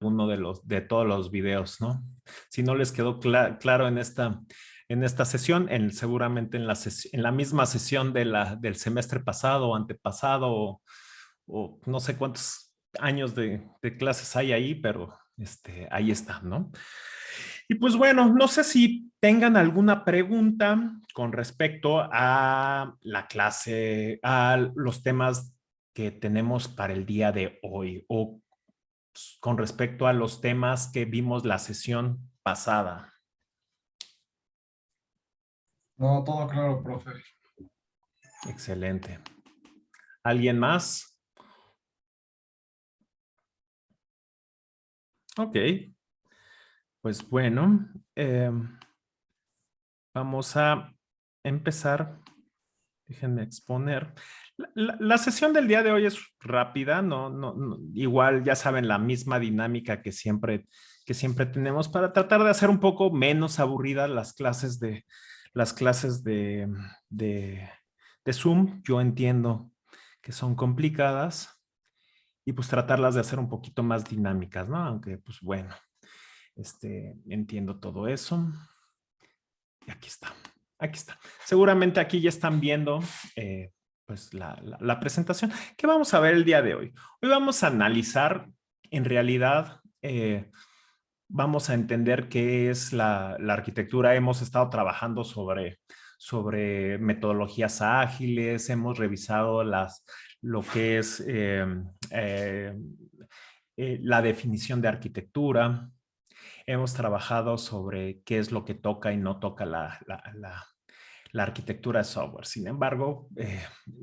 uno de todos los videos, ¿no? Si no les quedó claro en esta sesión, seguramente en la misma sesión del semestre pasado o antepasado o no sé cuántos años de clases hay ahí, pero ahí está, ¿no? Y pues bueno, no sé si tengan alguna pregunta con respecto a la clase, a los temas que tenemos para el día de hoy o con respecto a los temas que vimos la sesión pasada. No, todo claro, profe. Excelente. ¿Alguien más? Ok, pues bueno, vamos a empezar. Déjenme exponer. La sesión del día de hoy es rápida, igual ya saben la misma dinámica que siempre tenemos para tratar de hacer un poco menos aburridas las clases de Zoom. Yo entiendo que son complicadas y pues tratarlas de hacer un poquito más dinámicas, ¿no? Aunque pues bueno, entiendo todo eso. Y aquí está. Aquí está. Seguramente aquí ya están viendo pues la presentación. ¿Qué vamos a ver el día de hoy? Hoy vamos a analizar, en realidad, vamos a entender qué es la arquitectura. Hemos estado trabajando sobre metodologías ágiles, hemos revisado lo que es eh, la definición de arquitectura. Hemos trabajado sobre qué es lo que toca y no toca la arquitectura de software. Sin embargo,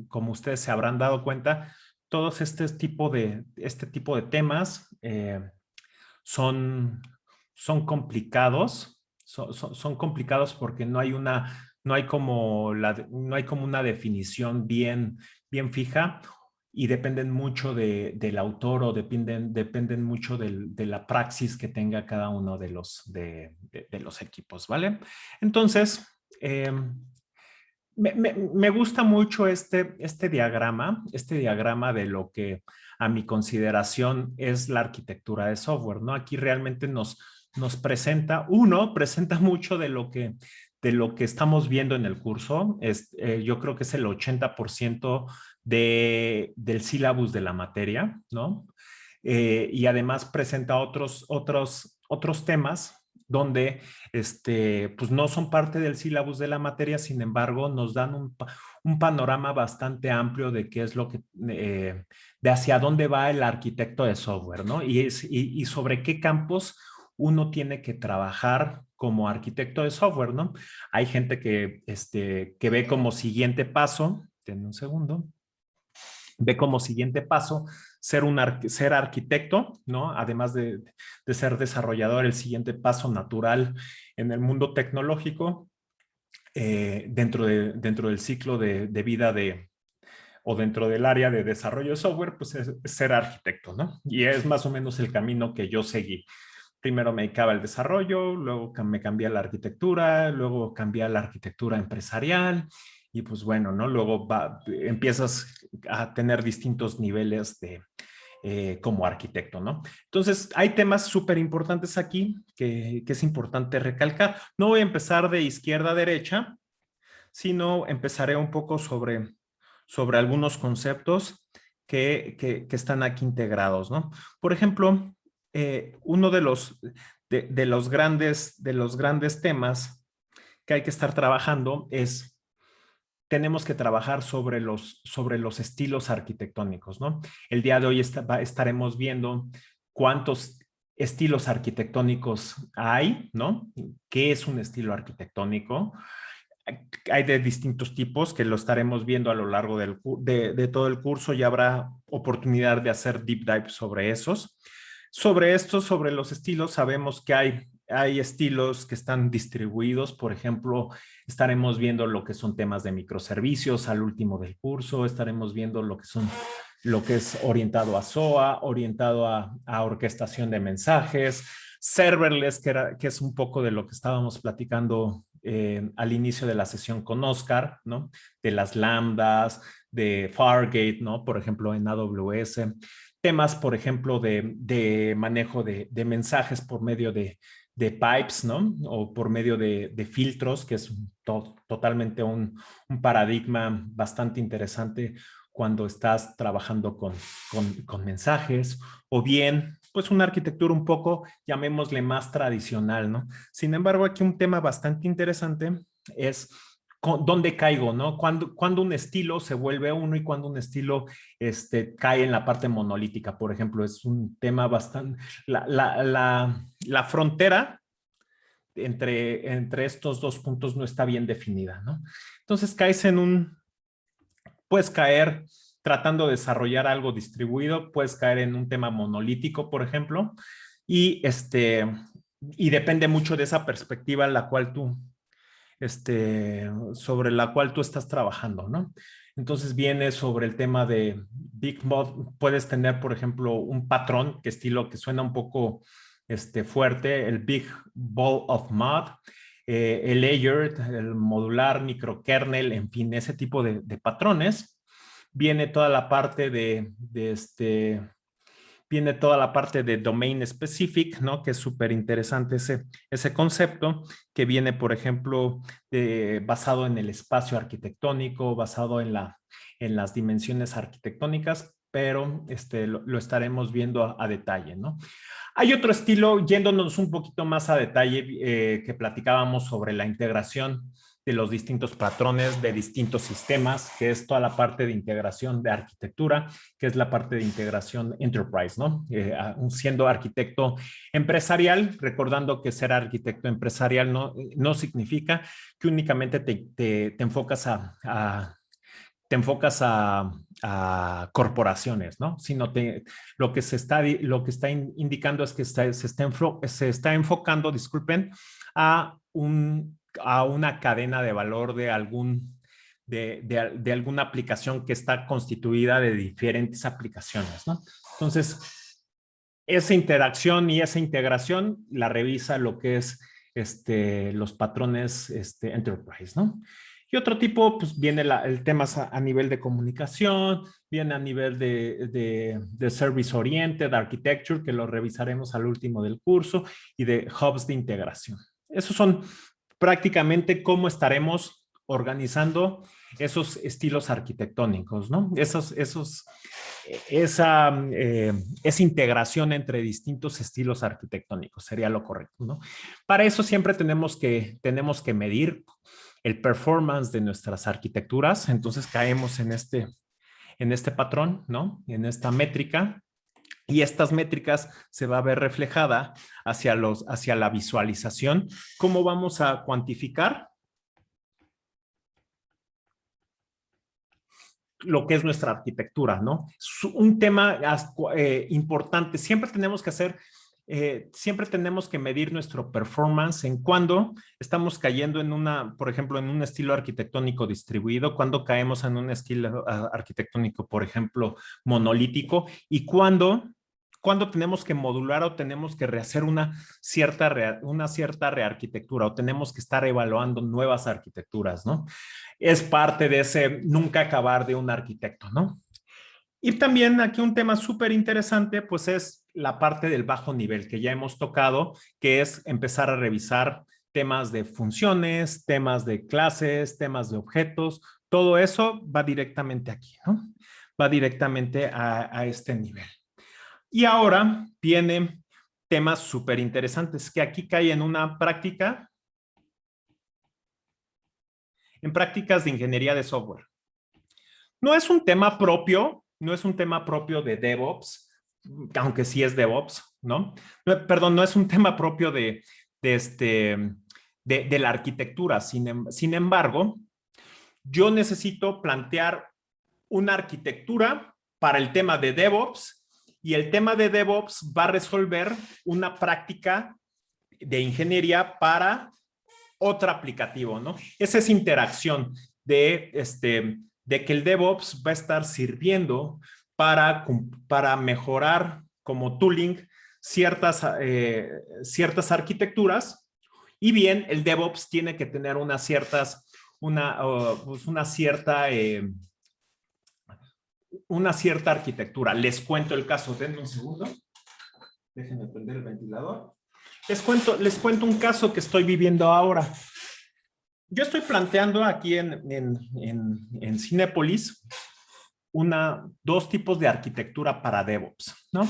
como ustedes se habrán dado cuenta, todos este tipo de temas son, son complicados, son complicados porque no hay como una definición bien fija y dependen mucho del autor o dependen mucho de la praxis que tenga cada uno de los equipos, ¿vale? Entonces, me gusta mucho este diagrama de lo que a mi consideración es la arquitectura de software, ¿no? Aquí realmente nos presenta mucho de lo que estamos viendo en el curso. Yo creo que es el 80% del sílabus de la materia, ¿no? Y además presenta otros temas donde pues no son parte del sílabus de la materia, sin embargo, nos dan un panorama bastante amplio de qué es de hacia dónde va el arquitecto de software, ¿no? Y sobre qué campos uno tiene que trabajar como arquitecto de software, ¿no? Hay gente que ve como siguiente paso, denme un segundo, ve como siguiente paso ser arquitecto, ¿no? Además de ser desarrollador, el siguiente paso natural en el mundo tecnológico, dentro del ciclo de vida o dentro del área de desarrollo de software, pues es ser arquitecto, ¿no? Y es más o menos el camino que yo seguí. Primero me dedicaba al desarrollo, luego me cambié a la arquitectura, luego cambié a la arquitectura empresarial y pues bueno, ¿no? Luego empiezas a tener distintos niveles como arquitecto, ¿no? Entonces, hay temas súper importantes aquí que es importante recalcar. No voy a empezar de izquierda a derecha, sino empezaré un poco sobre algunos conceptos que están aquí integrados, ¿no? Por ejemplo, uno de los grandes temas que hay que estar trabajando tenemos que trabajar sobre los estilos arquitectónicos, ¿no? El día de hoy estaremos viendo cuántos estilos arquitectónicos hay, ¿no? ¿Qué es un estilo arquitectónico? Hay de distintos tipos que lo estaremos viendo a lo largo de todo el curso y habrá oportunidad de hacer deep dive sobre esos. Sobre los estilos, sabemos que hay estilos que están distribuidos. Por ejemplo, estaremos viendo lo que son temas de microservicios al último del curso. Estaremos viendo lo que es orientado a SOA, orientado a orquestación de mensajes, serverless, que es un poco de lo que estábamos platicando al inicio de la sesión con Oscar, ¿no? De las lambdas, de Fargate, ¿no? Por ejemplo, en AWS. Temas, por ejemplo, de manejo de mensajes por medio de pipes, ¿no? O por medio de filtros, que es totalmente un paradigma bastante interesante cuando estás trabajando con mensajes, o bien, pues una arquitectura un poco, llamémosle más tradicional, ¿no? Sin embargo, aquí un tema bastante interesante es dónde caigo, ¿no? Cuando un estilo se vuelve uno y cuando un estilo cae en la parte monolítica, por ejemplo, es un tema bastante, la frontera entre estos dos puntos no está bien definida, ¿no? Entonces caes puedes caer tratando de desarrollar algo distribuido, puedes caer en un tema monolítico, por ejemplo, y, y depende mucho de esa perspectiva en la cual sobre la cual tú estás trabajando, ¿no? Entonces viene sobre el tema de Big Mod, puedes tener, por ejemplo, un patrón que suena un poco fuerte, el Big Ball of Mod, el layered, el modular, microkernel, en fin, ese tipo de patrones. Viene toda la parte viene toda la parte de domain specific, ¿no? Que es súper interesante ese concepto, que viene, por ejemplo, basado en el espacio arquitectónico, basado en las dimensiones arquitectónicas, pero lo estaremos viendo a detalle, ¿no? Hay otro estilo, yéndonos un poquito más a detalle, que platicábamos sobre la integración de los distintos patrones de distintos sistemas, que es toda la parte de integración de arquitectura, que es la parte de integración enterprise, ¿no? Siendo arquitecto empresarial, recordando que ser arquitecto empresarial no significa que únicamente te enfocas te enfocas a corporaciones, ¿no? Sino lo que está indicando es que se está enfocando, disculpen, a una cadena de valor de alguna aplicación que está constituida de diferentes aplicaciones, ¿no? Entonces, esa interacción y esa integración la revisa lo que es los patrones enterprise, ¿no? Y otro tipo, pues viene el tema a nivel de comunicación, viene a nivel de service oriented architecture, que lo revisaremos al último del curso, y de hubs de integración. Esos son prácticamente cómo estaremos organizando esos estilos arquitectónicos, ¿no? Esa integración entre distintos estilos arquitectónicos sería lo correcto, ¿no? Para eso siempre tenemos que medir el performance de nuestras arquitecturas, entonces caemos en este patrón, ¿no? En esta métrica, y estas métricas se va a ver reflejada hacia la visualización. ¿Cómo vamos a cuantificar lo que es nuestra arquitectura, ¿no? Es un tema importante. Siempre tenemos que medir nuestro performance en cuando estamos cayendo por ejemplo, en un estilo arquitectónico distribuido, cuando caemos en un estilo arquitectónico, por ejemplo, monolítico, y cuando tenemos que modular o tenemos que rehacer una cierta rearquitectura o tenemos que estar evaluando nuevas arquitecturas, ¿no? Es parte de ese nunca acabar de un arquitecto, ¿no? Y también aquí un tema súper interesante, pues es la parte del bajo nivel que ya hemos tocado, que es empezar a revisar temas de funciones, temas de clases, temas de objetos, todo eso va directamente aquí, ¿no? Va directamente a este nivel. Y ahora vienen temas súper interesantes que aquí cae en prácticas de ingeniería de software. No es un tema propio, no es un tema propio de DevOps, aunque sí es DevOps, ¿no? Perdón, no es un tema propio de la arquitectura. Sin embargo, yo necesito plantear una arquitectura para el tema de DevOps y el tema de DevOps va a resolver una práctica de ingeniería para otro aplicativo, ¿no? Es esa interacción de que el DevOps va a estar sirviendo para mejorar como tooling ciertas arquitecturas Y bien, el DevOps tiene que tener pues una cierta arquitectura. Les cuento el caso, denme un segundo. Déjenme prender el ventilador. Les cuento un caso que estoy viviendo ahora. Yo estoy planteando aquí en Cinépolis dos tipos de arquitectura para DevOps, ¿no?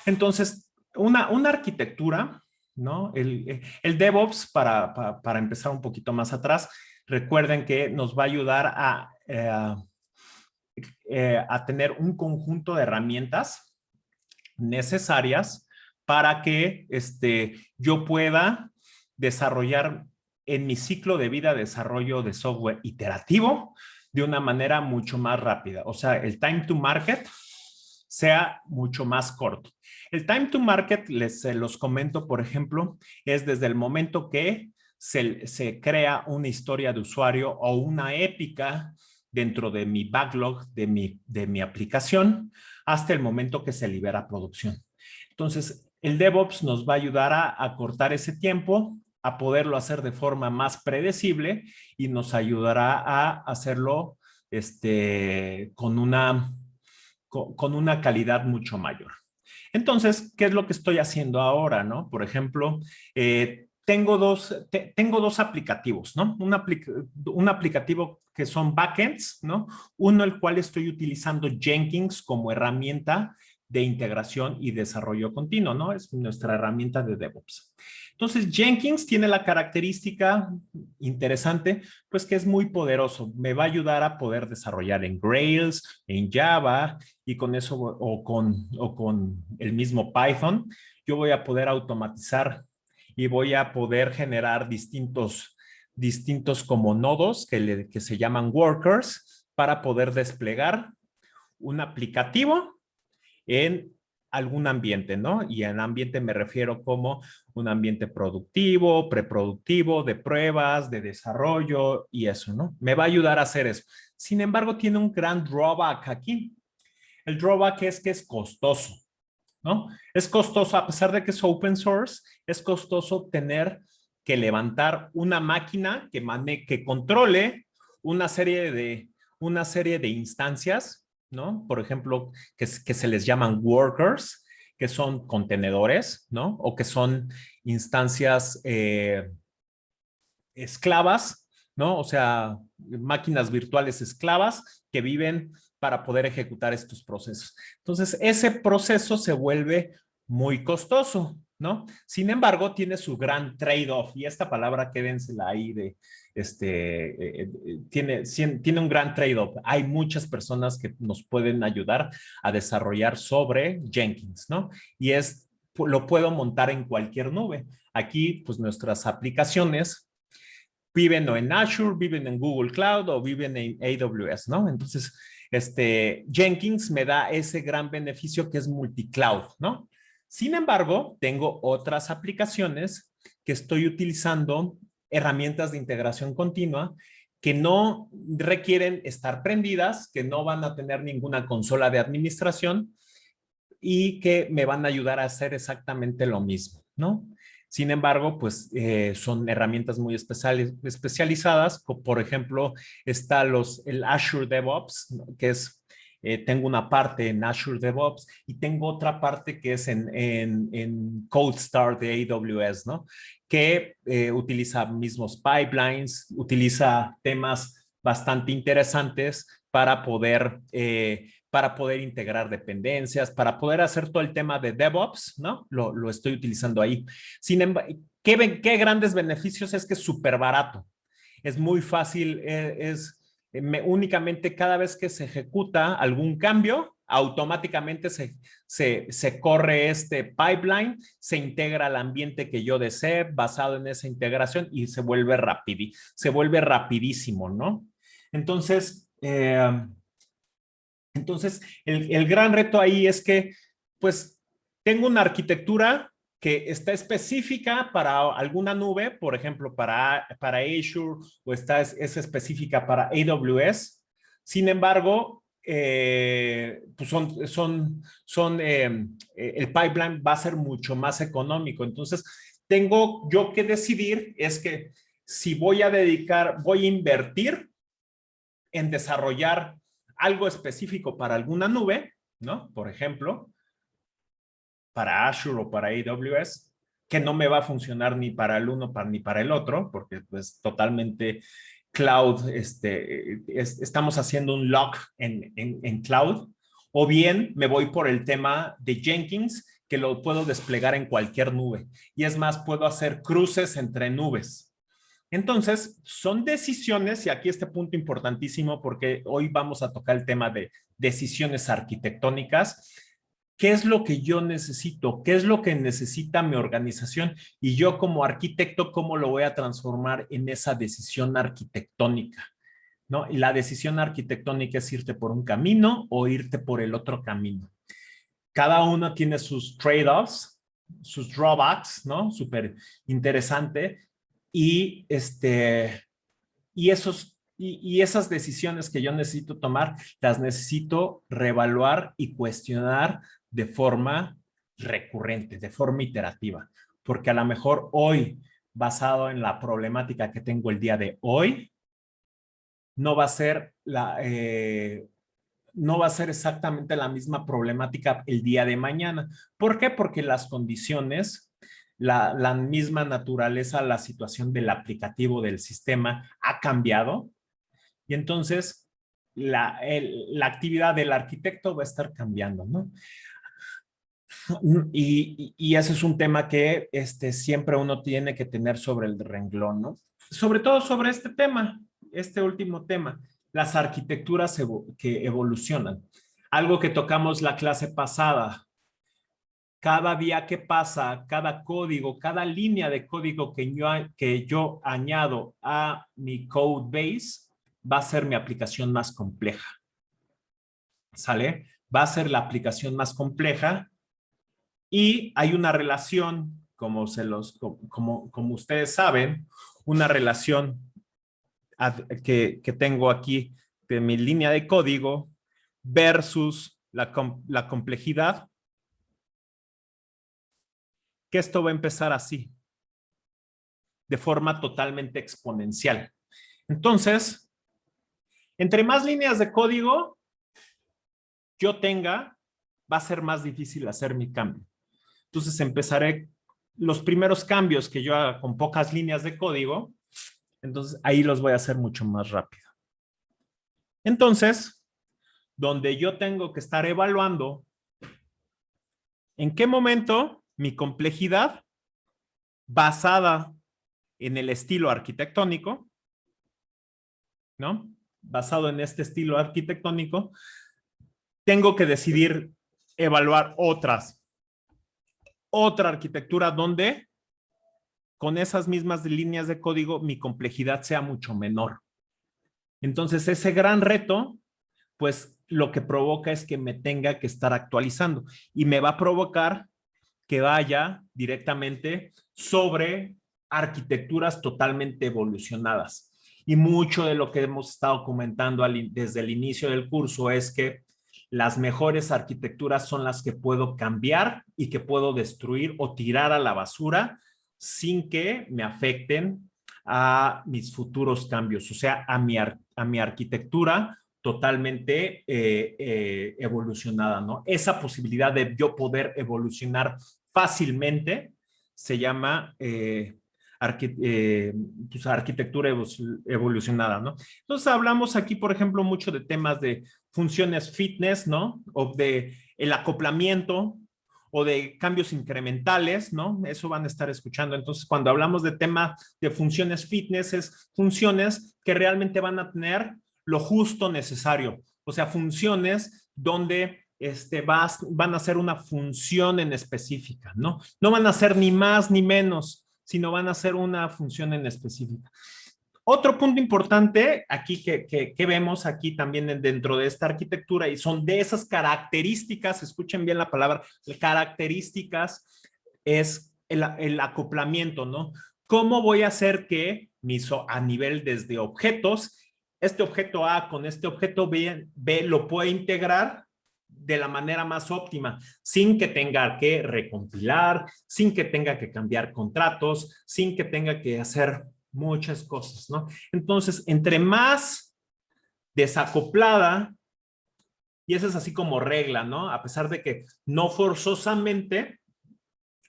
Entonces, una arquitectura, ¿no? El DevOps, para empezar un poquito más atrás, recuerden que nos va a ayudar a tener un conjunto de herramientas necesarias para que yo pueda desarrollar en mi ciclo de vida desarrollo de software iterativo de una manera mucho más rápida. O sea, el time to market sea mucho más corto. El time to market, se los comento, por ejemplo, es desde el momento que se crea una historia de usuario o una épica dentro de mi backlog de mi aplicación hasta el momento que se libera a producción. Entonces, el DevOps nos va a ayudar a cortar ese tiempo, a poderlo hacer de forma más predecible y nos ayudará a hacerlo con una calidad mucho mayor. Entonces, ¿qué es lo que estoy haciendo ahora, no? Por ejemplo, tengo dos aplicativos, ¿no? Un aplicativo que son backends, ¿no? Uno el cual estoy utilizando Jenkins como herramienta de integración y desarrollo continuo, ¿no? Es nuestra herramienta de DevOps. Entonces, Jenkins tiene la característica interesante, pues que es muy poderoso. Me va a ayudar a poder desarrollar en Rails, en Java, y con eso, o con el mismo Python, yo voy a poder automatizar y voy a poder generar distintos como nodos que se llaman workers para poder desplegar un aplicativo en algún ambiente, ¿no? Y en ambiente me refiero como un ambiente productivo, preproductivo, de pruebas, de desarrollo y eso, ¿no? Me va a ayudar a hacer eso. Sin embargo, tiene un gran drawback aquí. El drawback es que es costoso, ¿no? Es costoso, a pesar de que es open source, es costoso tener que levantar una máquina que controle una serie de instancias, ¿no? Por ejemplo, que se les llaman workers, que son contenedores, ¿no? O que son instancias esclavas, ¿no? O sea, máquinas virtuales esclavas que viven para poder ejecutar estos procesos. Entonces, ese proceso se vuelve muy costoso, ¿no? Sin embargo, tiene su gran trade-off, y esta palabra quédensela ahí tiene un gran trade-off. Hay muchas personas que nos pueden ayudar a desarrollar sobre Jenkins, ¿no? Y lo puedo montar en cualquier nube. Aquí, pues nuestras aplicaciones viven o en Azure, viven en Google Cloud o viven en AWS, ¿no? Entonces, Jenkins me da ese gran beneficio que es multicloud, ¿no? Sin embargo, tengo otras aplicaciones que estoy utilizando herramientas de integración continua que no requieren estar prendidas, que no van a tener ninguna consola de administración y que me van a ayudar a hacer exactamente lo mismo, ¿no? Sin embargo, pues son herramientas muy especializadas. Por ejemplo, está el Azure DevOps, ¿no? Que es, tengo una parte en Azure DevOps y tengo otra parte que es en CodeStar de AWS, ¿no? Que utiliza mismos pipelines, utiliza temas bastante interesantes para poder integrar dependencias, para poder hacer todo el tema de DevOps, ¿no? Lo estoy utilizando ahí. Sin embargo, ¿qué grandes beneficios? Es que es súper barato. Es muy fácil, únicamente cada vez que se ejecuta algún cambio, automáticamente se corre este pipeline, se integra al ambiente que yo desee basado en esa integración y se vuelve rapidísimo, ¿no? Entonces, el gran reto ahí es que, pues, tengo una arquitectura que está específica para alguna nube, por ejemplo, para Azure, o es específica para AWS. Sin embargo, pues el pipeline va a ser mucho más económico. Entonces, tengo yo que decidir es que si voy a invertir en desarrollar algo específico para alguna nube, ¿no? Por ejemplo, para Azure o para AWS, que no me va a funcionar ni para el uno ni para el otro, porque pues totalmente cloud, estamos haciendo un lock en cloud, o bien me voy por el tema de Jenkins, que lo puedo desplegar en cualquier nube. Y es más, puedo hacer cruces entre nubes. Entonces, son decisiones, y aquí este punto importantísimo, porque hoy vamos a tocar el tema de decisiones arquitectónicas. ¿Qué es lo que yo necesito? ¿Qué es lo que necesita mi organización? Y yo como arquitecto, ¿cómo lo voy a transformar en esa decisión arquitectónica? ¿No? Y la decisión arquitectónica es irte por un camino o irte por el otro camino. Cada uno tiene sus trade-offs, sus drawbacks, ¿no? Súper interesante. Y, y esas decisiones que yo necesito tomar, las necesito reevaluar y cuestionar de forma recurrente, de forma iterativa. Porque a lo mejor hoy, basado en la problemática que tengo el día de hoy, no va a ser no va a ser exactamente la misma problemática el día de mañana. ¿Por qué? Porque las condiciones, la misma naturaleza, la situación del aplicativo del sistema ha cambiado y entonces la actividad del arquitecto va a estar cambiando, ¿no? Y ese es un tema que siempre uno tiene que tener sobre el renglón, ¿no? Sobre todo sobre este tema, este último tema, las arquitecturas que evolucionan. Algo que tocamos la clase pasada, cada día que pasa, cada código, cada línea de código que yo añado a mi code base, va a ser mi aplicación más compleja. ¿Sale? Va a ser la aplicación más compleja y hay una relación, como ustedes saben, una relación que tengo aquí de mi línea de código versus la complejidad, que esto va a empezar así, de forma totalmente exponencial. Entonces, entre más líneas de código yo tenga, va a ser más difícil hacer mi cambio. Entonces empezaré los primeros cambios que yo haga con pocas líneas de código, entonces ahí los voy a hacer mucho más rápido. Entonces, donde yo tengo que estar evaluando en qué momento mi complejidad basada en el estilo arquitectónico, ¿no? Basado en este estilo arquitectónico, tengo que decidir evaluar otra arquitectura donde con esas mismas líneas de código mi complejidad sea mucho menor. Entonces, ese gran reto, pues lo que provoca es que me tenga que estar actualizando y me va a provocar que vaya directamente sobre arquitecturas totalmente evolucionadas. Y mucho de lo que hemos estado comentando desde el inicio del curso es que las mejores arquitecturas son las que puedo cambiar y que puedo destruir o tirar a la basura sin que me afecten a mis futuros cambios, o sea, a mi arquitectura totalmente evolucionada, ¿no? Esa posibilidad de yo poder evolucionar fácilmente se llama pues, arquitectura evolucionada, ¿no? Entonces hablamos aquí, por ejemplo, mucho de temas de funciones fitness, ¿no? O de el acoplamiento o de cambios incrementales, ¿no? Eso van a estar escuchando. Entonces, cuando hablamos de tema de funciones fitness, es funciones que realmente van a tener lo justo necesario. O sea, funciones donde van a ser una función en específica, ¿no? No van a ser ni más ni menos, sino van a ser una función en específica. Otro punto importante aquí que vemos aquí también dentro de esta arquitectura y son de esas características, escuchen bien la palabra, características es el acoplamiento, ¿no? ¿Cómo voy a hacer que a nivel desde objetos, este objeto A con este objeto B lo pueda integrar de la manera más óptima, sin que tenga que recompilar, sin que tenga que cambiar contratos, sin que tenga que hacer muchas cosas, ¿no? Entonces, entre más desacoplada, y esa es así como regla, ¿no? A pesar de que no forzosamente,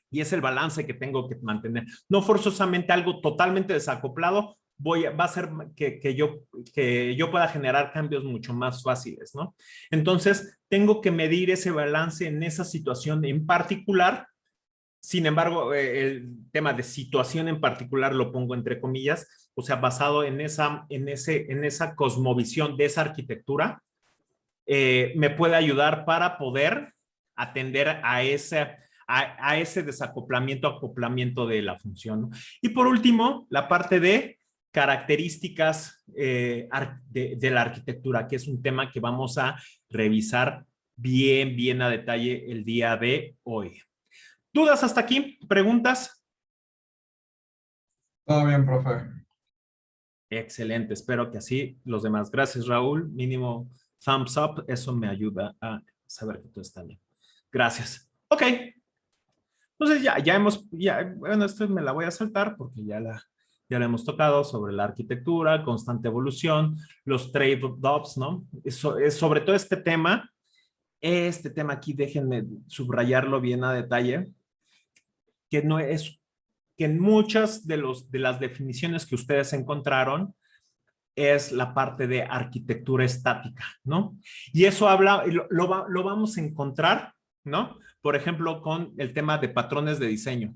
y es el balance que tengo que mantener, no forzosamente algo totalmente desacoplado va a ser que yo pueda generar cambios mucho más fáciles, ¿no? Entonces, tengo que medir ese balance en esa situación en particular. Sin embargo, el tema de situación en particular lo pongo entre comillas, o sea, basado en esa cosmovisión de esa arquitectura, me puede ayudar para poder atender a ese desacoplamiento, acoplamiento de la función, ¿no? Y por último, la parte de características de la arquitectura, que es un tema que vamos a revisar bien a detalle el día de hoy. ¿Dudas hasta aquí? ¿Preguntas? Todo bien, profe. Excelente, espero que así los demás. Gracias, Raúl. Mínimo thumbs up, eso me ayuda a saber que todo está bien. Gracias. Ok, entonces bueno, esto me la voy a saltar porque ya la hemos tocado sobre la arquitectura, constante evolución, los trade-offs, ¿no? Sobre todo este tema aquí, déjenme subrayarlo bien a detalle, que no es, que en muchas de las definiciones que ustedes encontraron, es la parte de arquitectura estática, ¿no? Y eso lo vamos a encontrar, ¿no? Por ejemplo, con el tema de patrones de diseño.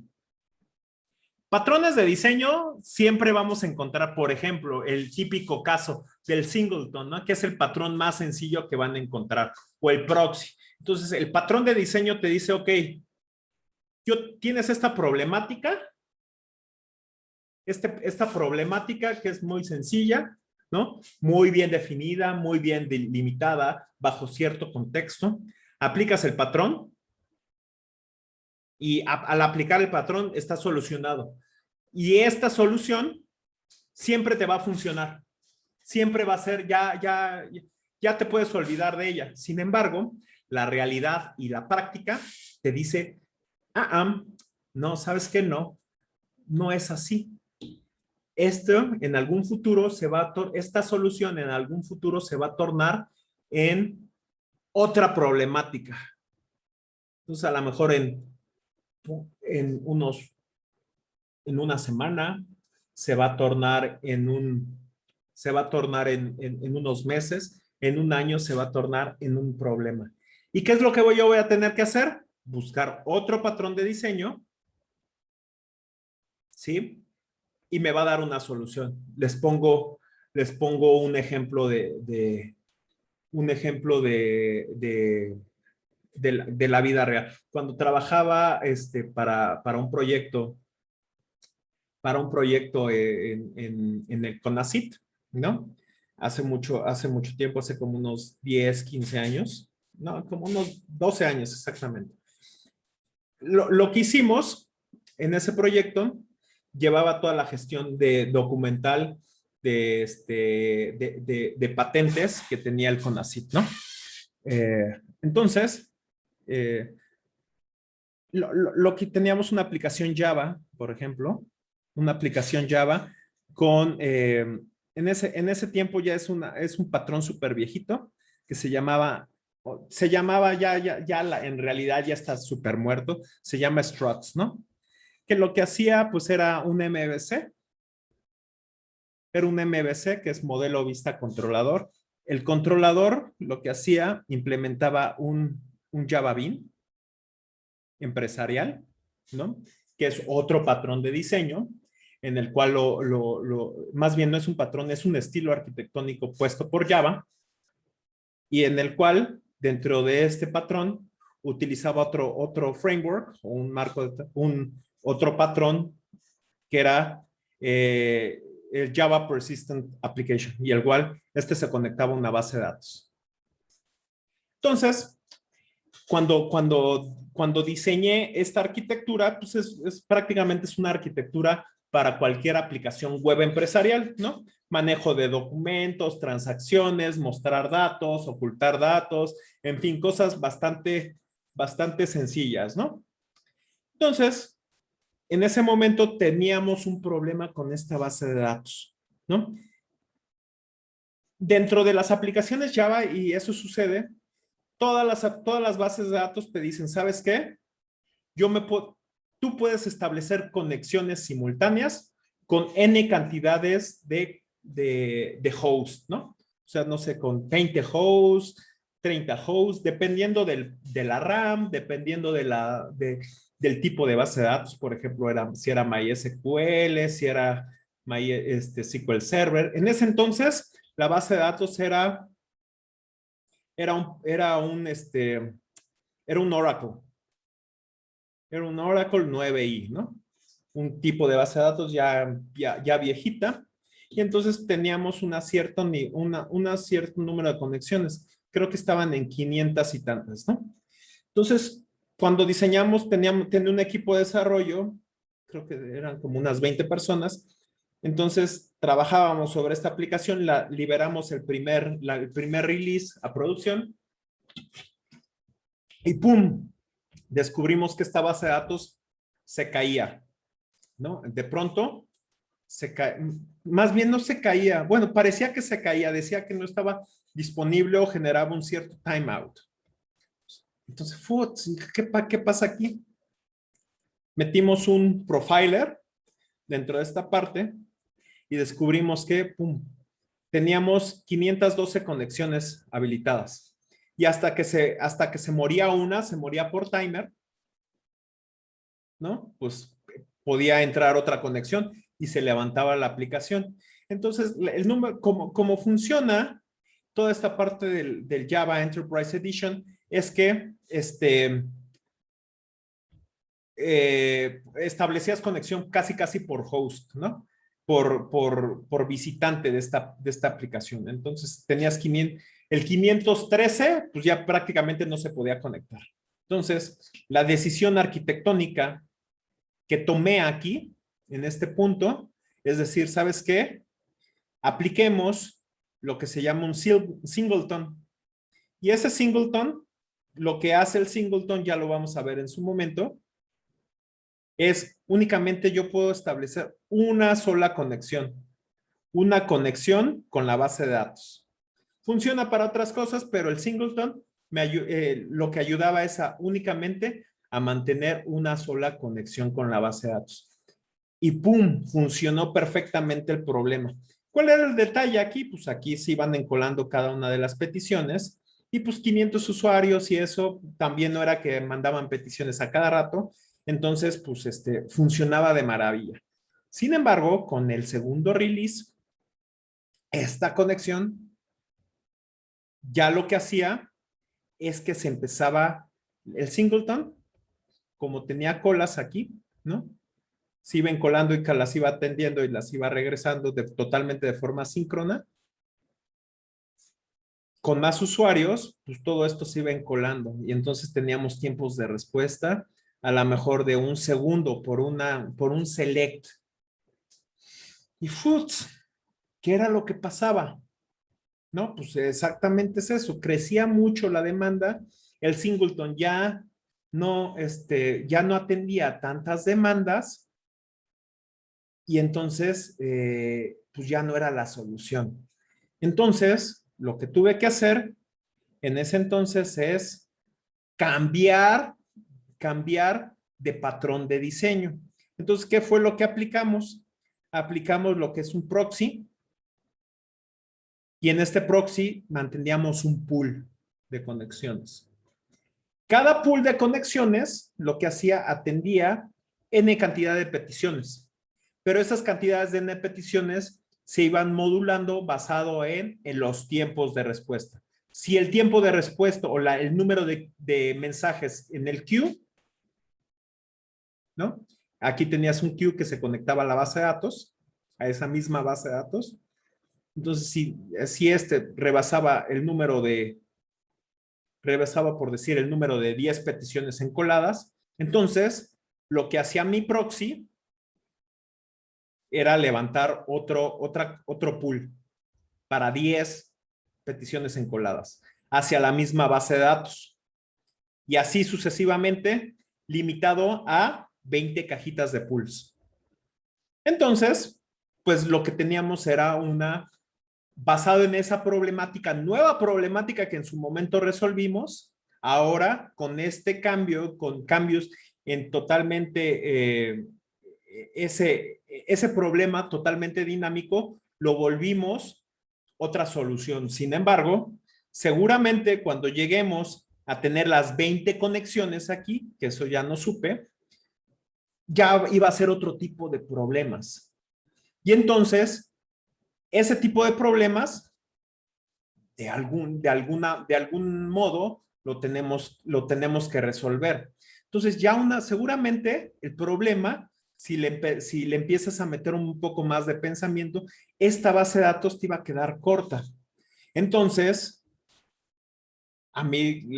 Patrones de diseño siempre vamos a encontrar, por ejemplo, el típico caso del singleton, ¿no? Que es el patrón más sencillo que van a encontrar, o el proxy. Entonces, el patrón de diseño te dice, ok, tienes esta problemática, esta problemática que es muy sencilla, ¿no? Muy bien definida, muy bien delimitada, bajo cierto contexto. Aplicas el patrón y al aplicar el patrón está solucionado. Y esta solución siempre te va a funcionar. Siempre va a ser, ya te puedes olvidar de ella. Sin embargo, la realidad y la práctica te dice, no, ¿sabes qué? No es así. En algún futuro esta solución en algún futuro se va a tornar en otra problemática. Entonces, a lo mejor en una semana se va a tornar en unos meses, en un año se va a tornar en un problema. ¿Y qué es lo que yo voy a tener que hacer? Buscar otro patrón de diseño, ¿sí? Y me va a dar una solución. Les pongo un ejemplo de la vida real. Cuando trabajaba para un proyecto en el CONACYT, ¿no? Hace mucho tiempo, hace como unos 10, 15 años, no, como unos 12 años exactamente. Lo que hicimos en ese proyecto llevaba toda la gestión de documental de patentes que tenía el CONACYT, ¿no? Entonces, lo que teníamos una aplicación Java, por ejemplo, una aplicación Java con, en ese tiempo ya es un patrón súper viejito que se llamaba en realidad ya está súper muerto, se llama Struts, ¿no? Que lo que hacía pues era un MVC, que es modelo vista controlador. El controlador lo que hacía, implementaba un Java Bean empresarial, ¿no? Que es otro patrón de diseño, en el cual más bien no es un patrón, es un estilo arquitectónico puesto por Java, y en el cual, dentro de este patrón, utilizaba otro framework, o un marco, otro patrón, que era el Java Persistent Application, y el cual se conectaba a una base de datos. Entonces, cuando diseñé esta arquitectura, pues prácticamente es una arquitectura para cualquier aplicación web empresarial, ¿no? Manejo de documentos, transacciones, mostrar datos, ocultar datos, en fin, cosas bastante sencillas, ¿no? Entonces, en ese momento teníamos un problema con esta base de datos, ¿no? Dentro de las aplicaciones Java, y eso sucede, todas las bases de datos te dicen, ¿sabes qué? Tú puedes establecer conexiones simultáneas con N cantidades de hosts, ¿no? O sea, no sé, con 20 hosts, 30 hosts, dependiendo de la RAM, dependiendo del tipo de base de datos, por ejemplo, si era MySQL, si era SQL Server. En ese entonces, la base de datos era un Oracle. Era un Oracle 9i, ¿no? Un tipo de base de datos ya viejita. Y entonces teníamos una cierto número de conexiones. Creo que estaban en 500 y tantas, ¿no? Entonces, cuando diseñamos, tenía un equipo de desarrollo, creo que eran como unas 20 personas. Entonces, trabajábamos sobre esta aplicación, liberamos el primer release a producción y ¡pum! Descubrimos que esta base de datos se caía, ¿no? De pronto, más bien no se caía, bueno, parecía que se caía, decía que no estaba disponible o generaba un cierto timeout. Entonces, ¿qué pasa aquí? Metimos un profiler dentro de esta parte y descubrimos que, pum, teníamos 512 conexiones habilitadas. Y hasta que se moría una, se moría por timer, ¿no? Pues podía entrar otra conexión y se levantaba la aplicación. Entonces, el número, como funciona toda esta parte del Java Enterprise Edition es que establecías conexión casi por host, ¿no? Por visitante de esta aplicación. Entonces, tenías el 513, pues ya prácticamente no se podía conectar. Entonces, la decisión arquitectónica que tomé aquí, en este punto, es decir, ¿sabes qué? Apliquemos lo que se llama un singleton. Y ese singleton, lo que hace el singleton, ya lo vamos a ver en su momento, es únicamente yo puedo establecer una sola conexión con la base de datos. Funciona para otras cosas, pero el singleton lo que ayudaba es únicamente a mantener una sola conexión con la base de datos. Y ¡pum! Funcionó perfectamente el problema. ¿Cuál era el detalle aquí? Pues aquí se iban encolando cada una de las peticiones y pues 500 usuarios y eso también no era que mandaban peticiones a cada rato. Entonces, pues funcionaba de maravilla. Sin embargo, con el segundo release, esta conexión ya lo que hacía es que se empezaba el singleton, como tenía colas aquí, ¿no? Se iban colando y las iba atendiendo y las iba regresando totalmente de forma síncrona. Con más usuarios, pues todo esto se iba encolando y entonces teníamos tiempos de respuesta a lo mejor de un segundo por un select. Y ¿qué era lo que pasaba? No, pues exactamente es eso. Crecía mucho la demanda. El singleton ya no atendía tantas demandas y entonces, pues ya no era la solución. Entonces, lo que tuve que hacer en ese entonces es cambiar de patrón de diseño. Entonces, ¿qué fue lo que aplicamos? Aplicamos lo que es un proxy y en este proxy manteníamos un pool de conexiones. Cada pool de conexiones lo que hacía atendía N cantidad de peticiones, pero esas cantidades de N peticiones se iban modulando basado en los tiempos de respuesta. Si el tiempo de respuesta o el número de mensajes en el queue, ¿no? Aquí tenías un queue que se conectaba a la base de datos, a esa misma base de datos. Entonces, si rebasaba por decir, el número de 10 peticiones encoladas, entonces, lo que hacía mi proxy era levantar otro pool para 10 peticiones encoladas hacia la misma base de datos. Y así sucesivamente, limitado a 20 cajitas de pools. Entonces, pues lo que teníamos era basado en esa problemática, nueva problemática que en su momento resolvimos, ahora con este cambio, con cambios en totalmente ese problema totalmente dinámico, lo volvimos otra solución. Sin embargo, seguramente cuando lleguemos a tener las 20 conexiones aquí, que eso ya no supe, ya iba a ser otro tipo de problemas. Y entonces, ese tipo de problemas, de algún modo, lo tenemos que resolver. Entonces, seguramente el problema, si le empiezas a meter un poco más de pensamiento, esta base de datos te iba a quedar corta. Entonces, a mí,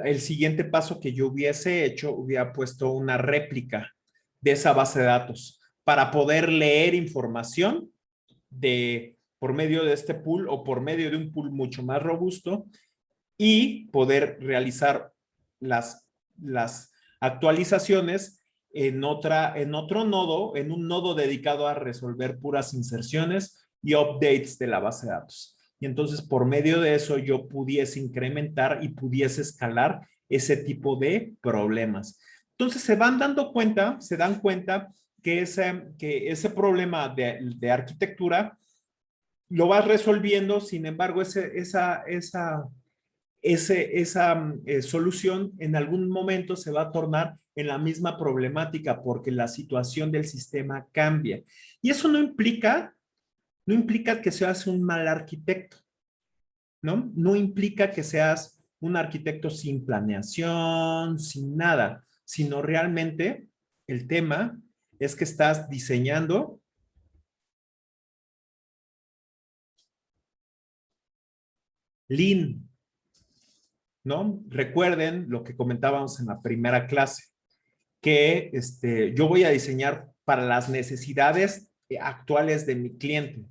el siguiente paso que yo hubiese hecho, hubiera puesto una réplica de esa base de datos para poder leer información por medio de este pool o por medio de un pool mucho más robusto y poder realizar las actualizaciones en otro nodo, en un nodo dedicado a resolver puras inserciones y updates de la base de datos. Y entonces por medio de eso yo pudiese incrementar y pudiese escalar ese tipo de problemas. Entonces se dan cuenta que ese problema de arquitectura lo vas resolviendo, sin embargo, esa solución en algún momento se va a tornar en la misma problemática porque la situación del sistema cambia. Y eso no implica que seas un mal arquitecto, ¿no? No implica que seas un arquitecto sin planeación, sin nada, sino realmente el tema es que estás diseñando Lean, ¿no? Recuerden lo que comentábamos en la primera clase, que yo voy a diseñar para las necesidades actuales de mi cliente.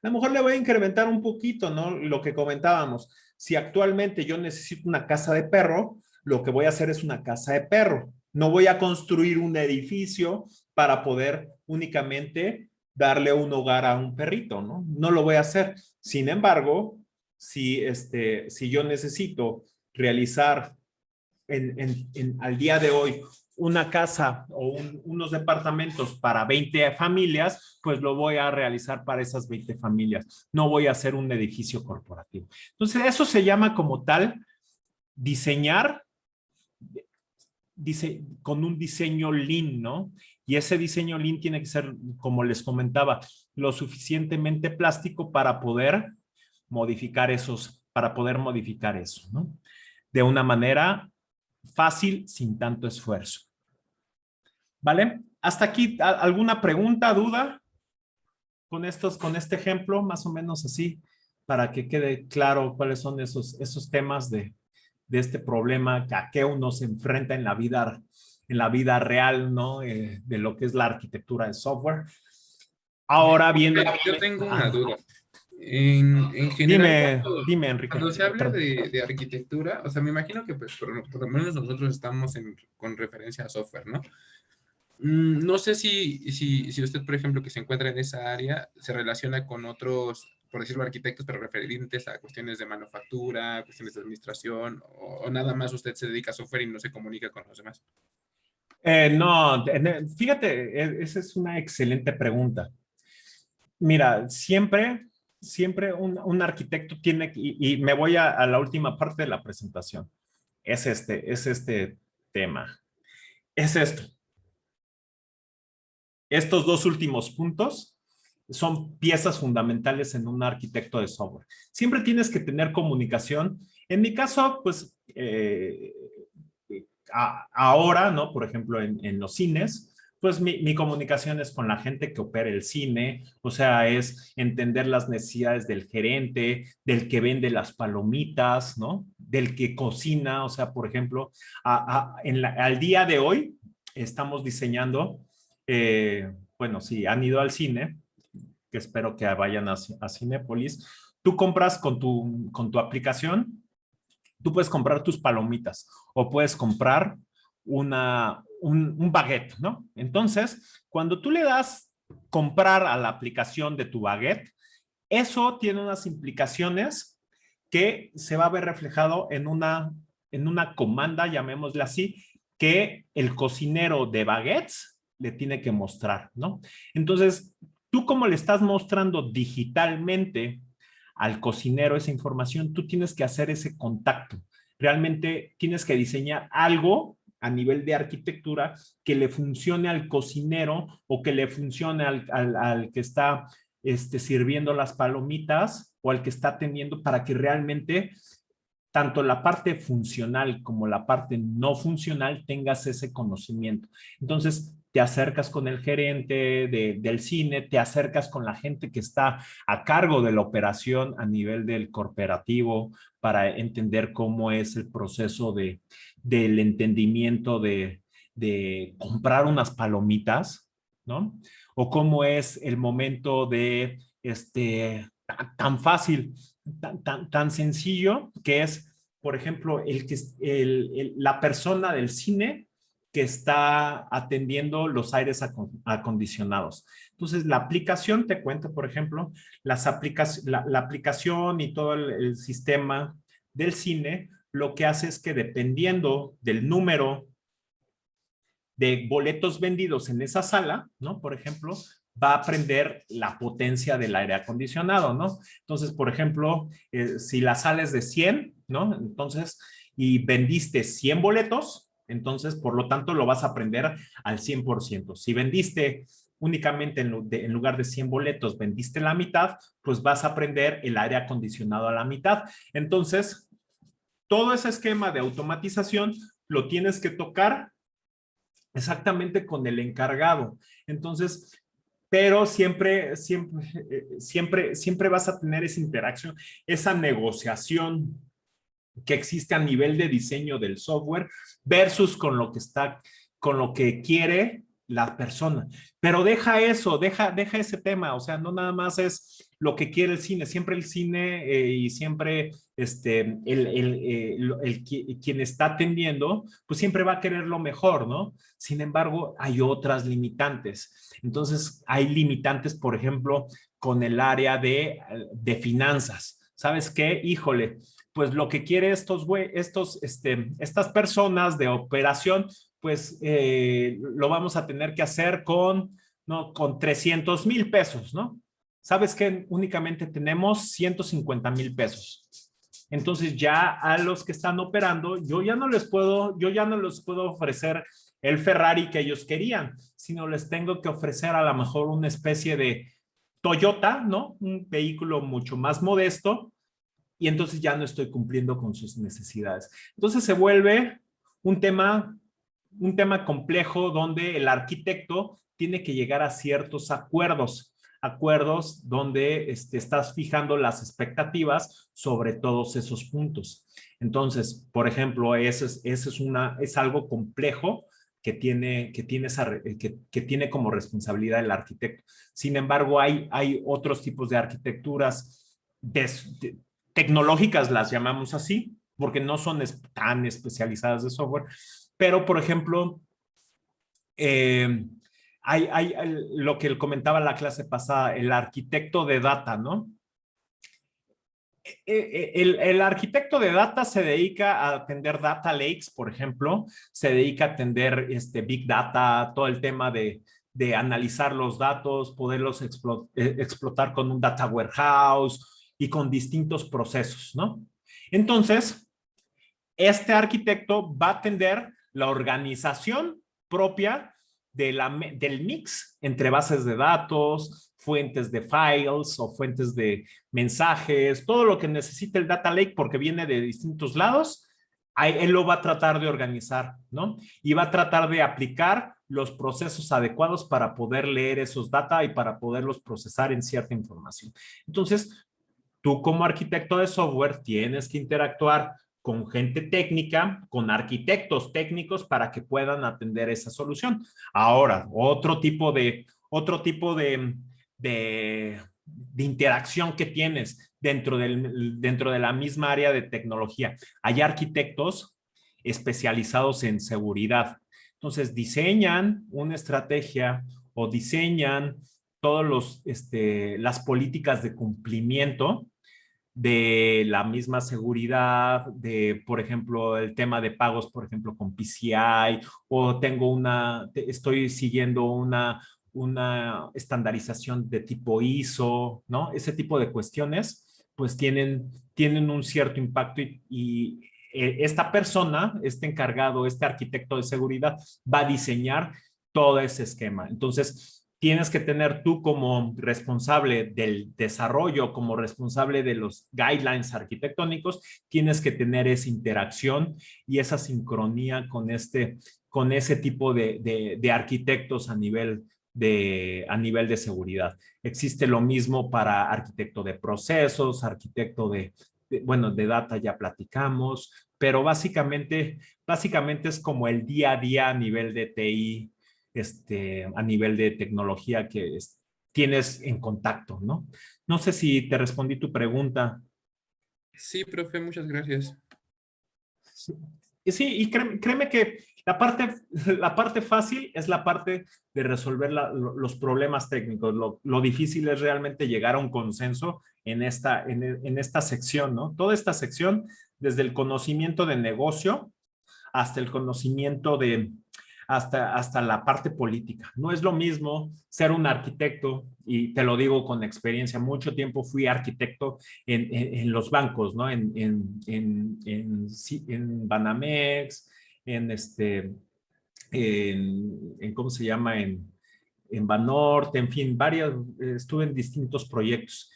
A lo mejor le voy a incrementar un poquito, ¿no? Lo que comentábamos. Si actualmente yo necesito una casa de perro, lo que voy a hacer es una casa de perro. No voy a construir un edificio para poder únicamente darle un hogar a un perrito, ¿no? No lo voy a hacer. Sin embargo, si yo necesito realizar al día de hoy una casa o unos departamentos para 20 familias, pues lo voy a realizar para esas 20 familias. No voy a hacer un edificio corporativo. Entonces, eso se llama como tal diseñar con un diseño Lean, ¿no? Y ese diseño Lean tiene que ser, como les comentaba, lo suficientemente plástico para poder modificar eso, ¿no? De una manera fácil, sin tanto esfuerzo. ¿Vale? Hasta aquí, ¿alguna pregunta, duda con este ejemplo, más o menos así, para que quede claro cuáles son esos temas de este problema a que uno se enfrenta en la vida real, ¿no? De lo que es la arquitectura de software. Ahora viene... Yo tengo una duda. En general, dime, Enrique. cuando se habla de arquitectura, o sea, me imagino que pues, por lo menos nosotros estamos con referencia a software, ¿no? No sé si usted, por ejemplo, que se encuentra en esa área, se relaciona con otros, por decirlo, arquitectos, pero referentes a cuestiones de manufactura, cuestiones de administración, o nada más usted se dedica a software y no se comunica con los demás. No, fíjate, esa es una excelente pregunta. Mira, siempre un arquitecto tiene, y me voy a la última parte de la presentación, es este tema, es esto. Estos dos últimos puntos son piezas fundamentales en un arquitecto de software. Siempre tienes que tener comunicación. En mi caso, pues, ahora, ¿no? Por ejemplo, en los cines, pues mi comunicación es con la gente que opera el cine, o sea, es entender las necesidades del gerente, del que vende las palomitas, ¿no? Del que cocina, o sea, por ejemplo, al día de hoy estamos diseñando, bueno, si han ido al cine, que espero que vayan a Cinépolis, tú compras con tu aplicación, tú puedes comprar tus palomitas o puedes comprar un baguette, ¿no? Entonces, cuando tú le das comprar a la aplicación de tu baguette, eso tiene unas implicaciones que se va a ver reflejado en una comanda, llamémosle así, que el cocinero de baguettes le tiene que mostrar, ¿no? Entonces, tú como le estás mostrando digitalmente al cocinero esa información, tú tienes que hacer ese contacto. Realmente tienes que diseñar algo a nivel de arquitectura que le funcione al cocinero o que le funcione al que está sirviendo las palomitas o al que está atendiendo para que realmente tanto la parte funcional como la parte no funcional tengas ese conocimiento. Entonces, te acercas con el gerente del cine, te acercas con la gente que está a cargo de la operación a nivel del corporativo para entender cómo es el proceso del entendimiento de comprar unas palomitas, ¿no? O cómo es el momento de tan fácil, tan sencillo que es, por ejemplo, la persona del cine que está atendiendo los aires acondicionados. Entonces, la aplicación te cuenta, por ejemplo, la aplicación y todo el sistema del cine, lo que hace es que dependiendo del número de boletos vendidos en esa sala, ¿no? Por ejemplo, va a aprender la potencia del aire acondicionado, ¿no? Entonces, por ejemplo, si la sala es de 100, ¿no? Entonces, y vendiste 100 boletos, entonces, por lo tanto, lo vas a aprender al 100%. Si vendiste únicamente en lugar de 100 boletos, vendiste la mitad, pues vas a aprender el aire acondicionado a la mitad. Entonces, todo ese esquema de automatización lo tienes que tocar exactamente con el encargado. Entonces, pero siempre vas a tener esa interacción, esa negociación que existe a nivel de diseño del software versus con lo que quiere la persona. Pero deja eso, deja ese tema, o sea, no nada más es lo que quiere el cine, siempre el cine y siempre quien está atendiendo, pues siempre va a querer lo mejor, ¿no? Sin embargo, hay otras limitantes. Entonces, hay limitantes, por ejemplo, con el área de finanzas. ¿Sabes qué? Híjole, pues lo que quiere estas personas de operación, pues lo vamos a tener que hacer ¿no? Con 300,000 pesos, ¿no? ¿Sabes qué? Únicamente tenemos 150,000 pesos. Entonces ya a los que están operando, yo ya no les puedo ofrecer el Ferrari que ellos querían, sino les tengo que ofrecer a lo mejor una especie de Toyota, ¿no? Un vehículo mucho más modesto, y entonces ya no estoy cumpliendo con sus necesidades. Entonces se vuelve un tema complejo donde el arquitecto tiene que llegar a ciertos acuerdos donde estás fijando las expectativas sobre todos esos puntos. Entonces, por ejemplo, es algo complejo que tiene como responsabilidad el arquitecto. Sin embargo, hay otros tipos de arquitecturas tecnológicas, las llamamos así, porque no son tan especializadas de software, pero por ejemplo, hay lo que comentaba la clase pasada, el arquitecto de data, ¿no? El arquitecto de data se dedica a atender data lakes, por ejemplo, se dedica a atender big data, todo el tema de analizar los datos, poderlos explotar con un data warehouse y con distintos procesos, ¿no? Entonces, este arquitecto va a atender la organización propia del mix entre bases de datos, fuentes de files o fuentes de mensajes, todo lo que necesita el data lake porque viene de distintos lados, él lo va a tratar de organizar, ¿no? Y va a tratar de aplicar los procesos adecuados para poder leer esos data y para poderlos procesar en cierta información. Entonces, tú como arquitecto de software tienes que interactuar con gente técnica, con arquitectos técnicos para que puedan atender esa solución. Ahora, otro tipo de de interacción que tienes dentro de la misma área de tecnología. Hay arquitectos especializados en seguridad. Entonces, diseñan una estrategia o diseñan las políticas de cumplimiento de la misma seguridad, de, por ejemplo, el tema de pagos, por ejemplo, con PCI, o estoy siguiendo una estandarización de tipo ISO, ¿no? Ese tipo de cuestiones, pues tienen un cierto impacto y esta persona, este encargado, este arquitecto de seguridad, va a diseñar todo ese esquema. Entonces, tienes que tener tú como responsable del desarrollo, como responsable de los guidelines arquitectónicos, tienes que tener esa interacción y esa sincronía con ese tipo de arquitectos a nivel de seguridad. Existe lo mismo para arquitecto de procesos, arquitecto bueno, de data ya platicamos, pero básicamente es como el día a día a nivel de TI, a nivel de tecnología que tienes en contacto, ¿no? No sé si te respondí tu pregunta. Sí, profe, muchas gracias. Sí, y créeme que la parte fácil es la parte de resolver los problemas técnicos. Lo difícil es realmente llegar a un consenso en esta sección, ¿no? Toda esta sección, desde el conocimiento de negocio hasta el conocimiento hasta la parte política. No es lo mismo ser un arquitecto, y te lo digo con experiencia, mucho tiempo fui arquitecto en los bancos, ¿no? En Banamex, ¿cómo se llama? En Banorte, en fin, estuve en distintos proyectos.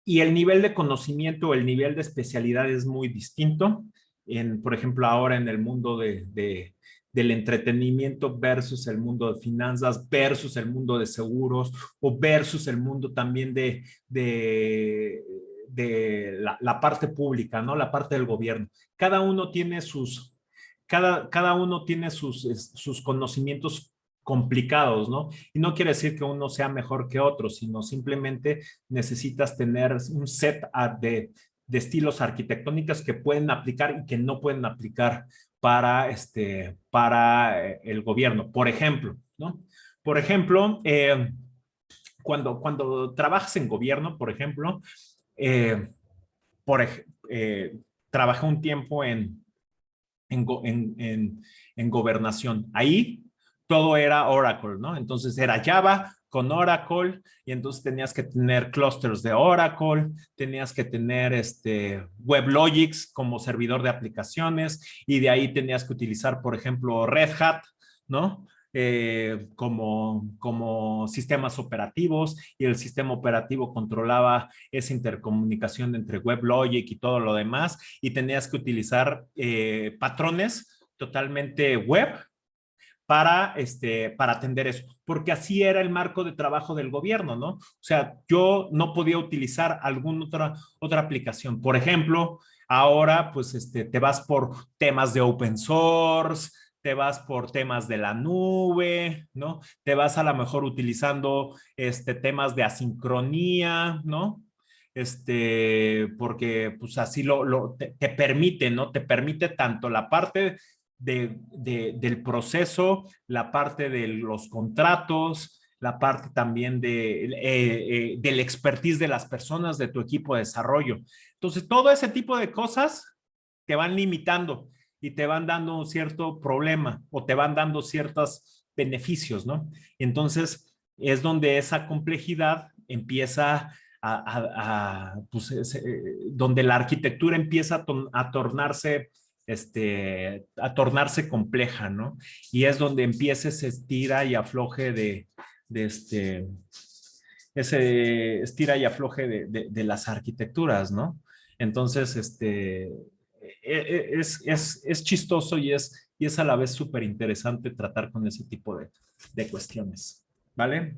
Y el nivel de conocimiento, el nivel de especialidad es muy distinto. Por ejemplo, ahora en el mundo del entretenimiento versus el mundo de finanzas, versus el mundo de seguros, o versus el mundo también de la parte pública, ¿no? La parte del gobierno. Cada uno tiene cada uno tiene sus conocimientos complicados, ¿no? Y no quiere decir que uno sea mejor que otro, sino simplemente necesitas tener un set de estilos arquitectónicos que pueden aplicar y que no pueden aplicar para el gobierno. Por ejemplo, ¿no? Por ejemplo, cuando trabajas en gobierno, por ejemplo, eh, por, trabajé un tiempo en, en gobernación. Ahí todo era Oracle, ¿no? Entonces era Java con Oracle y entonces tenías que tener clusters de Oracle, tenías que tener WebLogics como servidor de aplicaciones y de ahí tenías que utilizar, por ejemplo, Red Hat, ¿no? Como sistemas operativos y el sistema operativo controlaba esa intercomunicación entre WebLogic y todo lo demás y tenías que utilizar patrones totalmente web para atender eso, porque así era el marco de trabajo del gobierno, ¿no? O sea, yo no podía utilizar alguna otra aplicación. Por ejemplo, ahora pues te vas por temas de open source, te vas por temas de la nube, ¿no? Te vas a lo mejor utilizando temas de asincronía, ¿no? Porque pues así te permite, ¿no? Te permite tanto la parte del proceso, la parte de los contratos, la parte también del expertise de las personas de tu equipo de desarrollo. Entonces, todo ese tipo de cosas te van limitando y te van dando un cierto problema o te van dando ciertos beneficios, ¿no? Entonces, es donde esa complejidad empieza pues, donde la arquitectura empieza a tornarse compleja, ¿no? Y es donde empieza ese estira y afloje ese estira y afloje de las arquitecturas, ¿no? Entonces, es chistoso y es a la vez súper interesante tratar con ese tipo de cuestiones, ¿vale?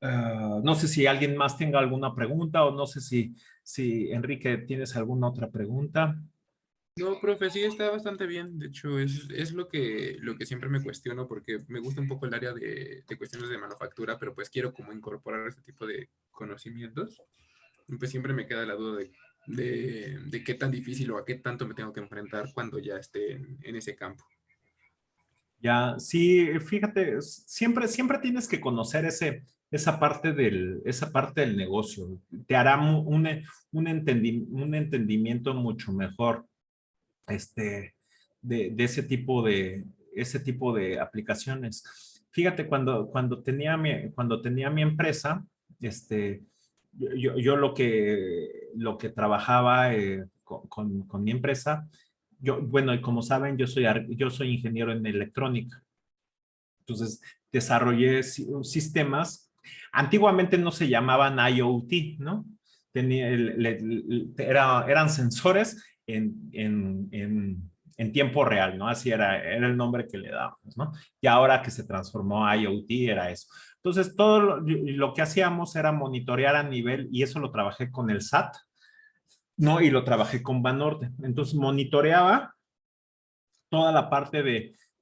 No sé si alguien más tenga alguna pregunta o no sé si Enrique tienes alguna otra pregunta. No, profe, sí está bastante bien. De hecho, es lo que siempre me cuestiono porque me gusta un poco el área de cuestiones de manufactura, pero pues quiero como incorporar este tipo de conocimientos. Y pues siempre me queda la duda de qué tan difícil o a qué tanto me tengo que enfrentar cuando ya esté en ese campo. Ya, sí, fíjate, siempre tienes que conocer esa parte del negocio. Te hará un entendimiento mucho mejor de ese tipo de aplicaciones. Fíjate, cuando tenía mi empresa, yo lo que trabajaba con mi empresa, bueno, y como saben, yo soy ingeniero en electrónica. Entonces, desarrollé sistemas. Antiguamente no se llamaban IoT, ¿no? Eran sensores en tiempo real, ¿no? Así era el nombre que le dábamos, ¿no? Y ahora que se transformó a IoT era eso. Entonces, todo lo que hacíamos era monitorear a nivel, y eso lo trabajé con el SAT, ¿no? Y lo trabajé con Banorte. Entonces, monitoreaba toda la parte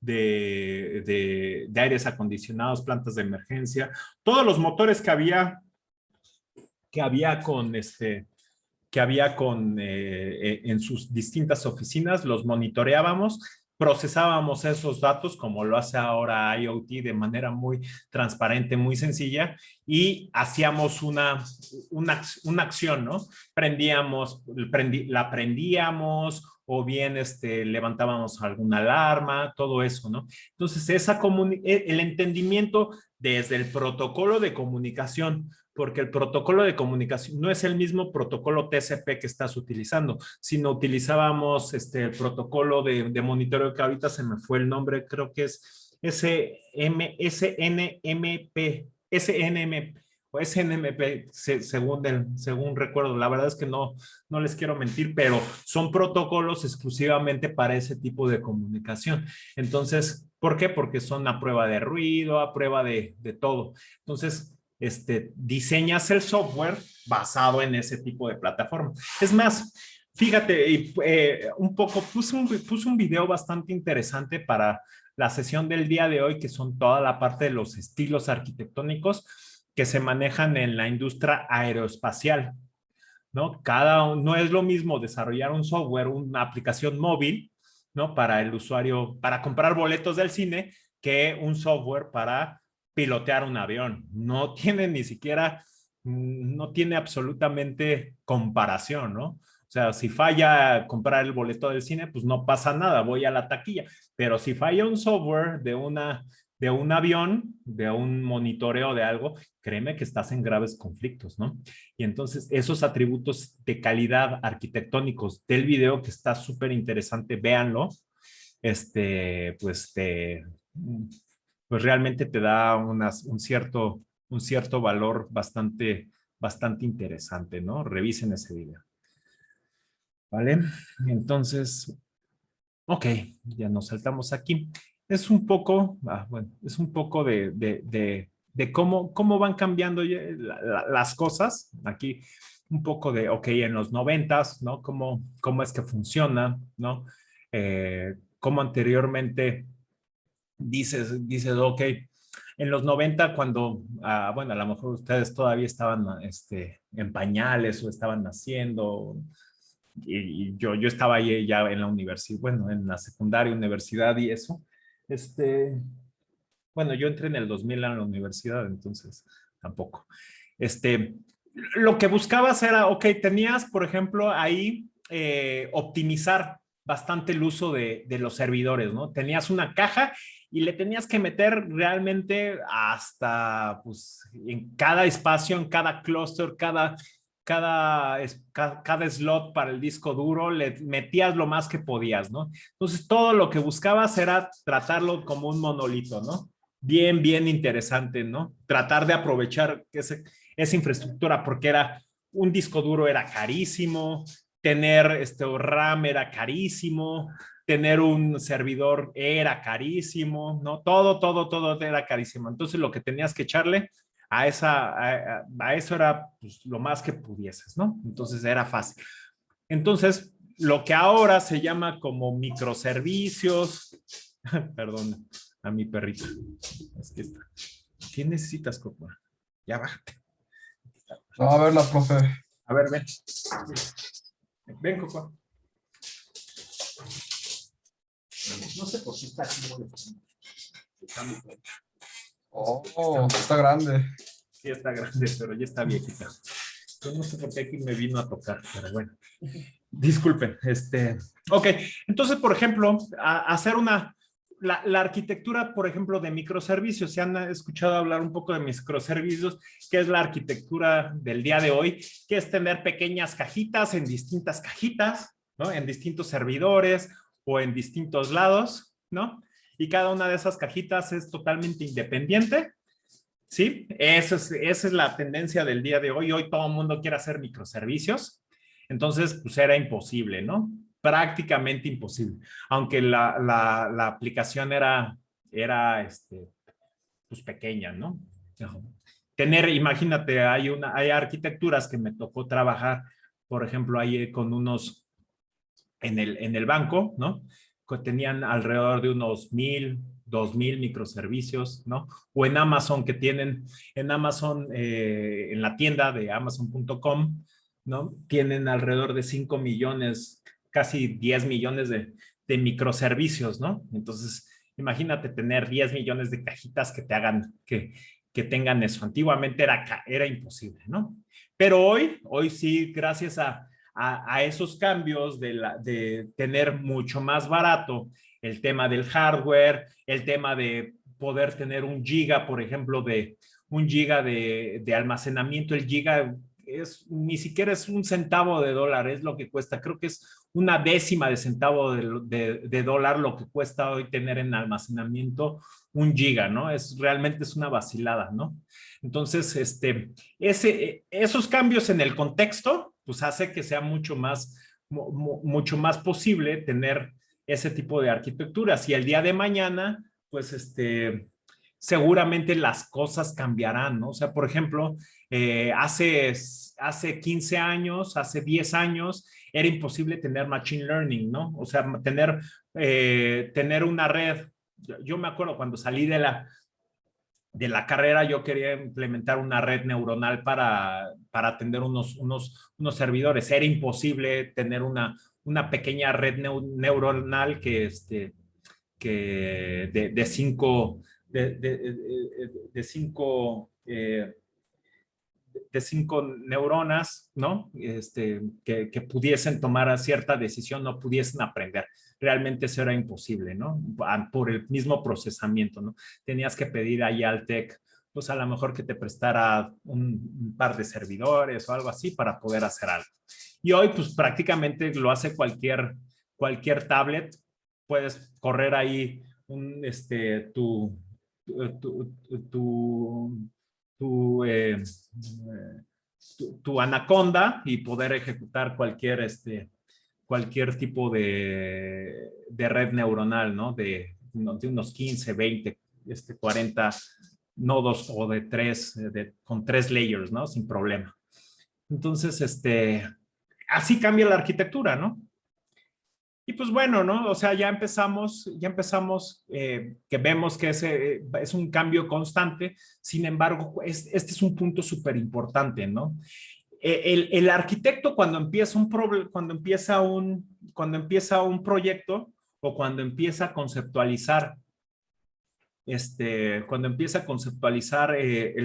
de aires acondicionados, plantas de emergencia, todos los motores que había con en sus distintas oficinas, los monitoreábamos, procesábamos esos datos como lo hace ahora IoT de manera muy transparente, muy sencilla y hacíamos una acción, ¿no? La prendíamos o bien levantábamos alguna alarma, todo eso, ¿no? Entonces, el entendimiento desde el protocolo de comunicación, porque el protocolo de comunicación no es el mismo protocolo TCP que estás utilizando, sino utilizábamos el protocolo de monitoreo que ahorita se me fue el nombre, creo que es SNMP o SNMP, según recuerdo. La verdad es que no les quiero mentir, pero son protocolos exclusivamente para ese tipo de comunicación. Entonces, ¿por qué? Porque son a prueba de ruido, a prueba de todo. Entonces, diseñas el software basado en ese tipo de plataforma. Es más, fíjate, un poco puse un video bastante interesante para la sesión del día de hoy, que son toda la parte de los estilos arquitectónicos que se manejan en la industria aeroespacial, ¿no? No es lo mismo desarrollar un software, una aplicación móvil, ¿no? Para el usuario, para comprar boletos del cine, que un software para pilotear un avión. No tiene ni siquiera, no tiene absolutamente comparación, ¿no? O sea, si falla comprar el boleto del cine, pues no pasa nada, voy a la taquilla. Pero si falla un software de un avión, de un monitoreo de algo, créeme que estás en graves conflictos, ¿no? Y entonces esos atributos de calidad arquitectónicos del video, que está súper interesante, véanlo, pues pues realmente te da un cierto valor bastante interesante, ¿no? Revisen ese video. ¿Vale? Entonces, ok, ya nos saltamos aquí. Es un poco, bueno, es un poco de cómo van cambiando las cosas. Aquí un poco de, ok, en los 90s, ¿no? Cómo es que funciona, ¿no? Cómo anteriormente dices, ok, en los 90 cuando, bueno, a lo mejor ustedes todavía estaban en pañales o estaban naciendo, y yo estaba ahí ya en la universidad, bueno, en la secundaria, universidad y eso. Bueno, yo entré en el 2000 a la universidad, entonces tampoco. Este, lo que buscabas era, ok, tenías, por ejemplo, ahí optimizar bastante el uso de los servidores, ¿no? Tenías una caja y le tenías que meter realmente hasta, pues, en cada espacio, en cada clúster, cada slot para el disco duro, le metías lo más que podías, ¿no? Entonces, todo lo que buscabas era tratarlo como un monolito, ¿no? Bien interesante, ¿no? Tratar de aprovechar esa infraestructura, porque un disco duro era carísimo, tener RAM era carísimo, tener un servidor era carísimo, ¿no? Todo era carísimo. Entonces, lo que tenías que echarle a eso era pues, lo más que pudieses, ¿no? Entonces era fácil. Entonces, lo que ahora se llama como microservicios. Perdón, a mi perrito. Es que está. ¿Qué necesitas, Coco? Ya bájate. No, a ver la profe. A ver, ven. Ven, Coco. No sé por qué está aquí. Oh, está grande. Sí, está grande, pero ya está viejita. Yo no sé por qué aquí me vino a tocar, pero bueno. Disculpen. Ok, entonces, por ejemplo, hacer la arquitectura, por ejemplo, de microservicios. Se han escuchado hablar un poco de microservicios, que es la arquitectura del día de hoy, que es tener pequeñas cajitas en distintas cajitas, ¿no? En distintos servidores o en distintos lados, ¿no? Y cada una de esas cajitas es totalmente independiente, ¿sí? Esa es la tendencia del día de hoy. Hoy todo el mundo quiere hacer microservicios. Entonces, pues era imposible, ¿no? Prácticamente imposible. Aunque la aplicación era pues pequeña, ¿no? Imagínate, hay arquitecturas que me tocó trabajar, por ejemplo, ahí con unos en el banco, ¿no? Que tenían alrededor de unos 1,000, 2,000 microservicios, ¿no? O en Amazon, que tienen, en Amazon, en la tienda de Amazon.com, ¿no? Tienen alrededor de 5 millones, casi 10 millones de microservicios, ¿no? Entonces, imagínate tener 10 millones de cajitas que te hagan, que tengan eso. Antiguamente era imposible, ¿no? Pero hoy sí, gracias a esos cambios de tener mucho más barato el tema del hardware, el tema de poder tener 1 giga, por ejemplo, de 1 giga de almacenamiento. El giga ni siquiera es $0.01 es lo que cuesta. Creo que es 1/10 de centavo de dólar lo que cuesta hoy tener en almacenamiento 1 giga, ¿no? Realmente es una vacilada, ¿no? Entonces, esos cambios en el contexto, pues hace que sea mucho más posible tener ese tipo de arquitecturas. Y el día de mañana, pues seguramente las cosas cambiarán, ¿no? O sea, por ejemplo, hace 15 años, hace 10 años, era imposible tener machine learning, ¿no? O sea, tener una red. Yo me acuerdo cuando salí de la carrera, yo quería implementar una red neuronal para atender unos servidores. Era imposible tener una pequeña red neuronal que de cinco neuronas, ¿no? Que pudiesen tomar cierta decisión, no pudiesen aprender. Realmente eso era imposible, ¿no? Por el mismo procesamiento, ¿no? Tenías que pedir ahí al TEC, pues a lo mejor que te prestara un par de servidores o algo así para poder hacer algo. Y hoy, pues prácticamente lo hace cualquier tablet. Puedes correr ahí tu, tu, tu, tu Anaconda y poder ejecutar cualquier tipo de red neuronal, ¿no? De unos 15, 20, 40 nodos o de 3, con 3 layers, ¿no? Sin problema. Entonces, así cambia la arquitectura, ¿no? Y pues bueno, ¿no? O sea, ya empezamos, que vemos que es un cambio constante. Sin embargo, este es un punto súper importante, ¿no? El arquitecto cuando empieza un proyecto o cuando empieza a conceptualizar el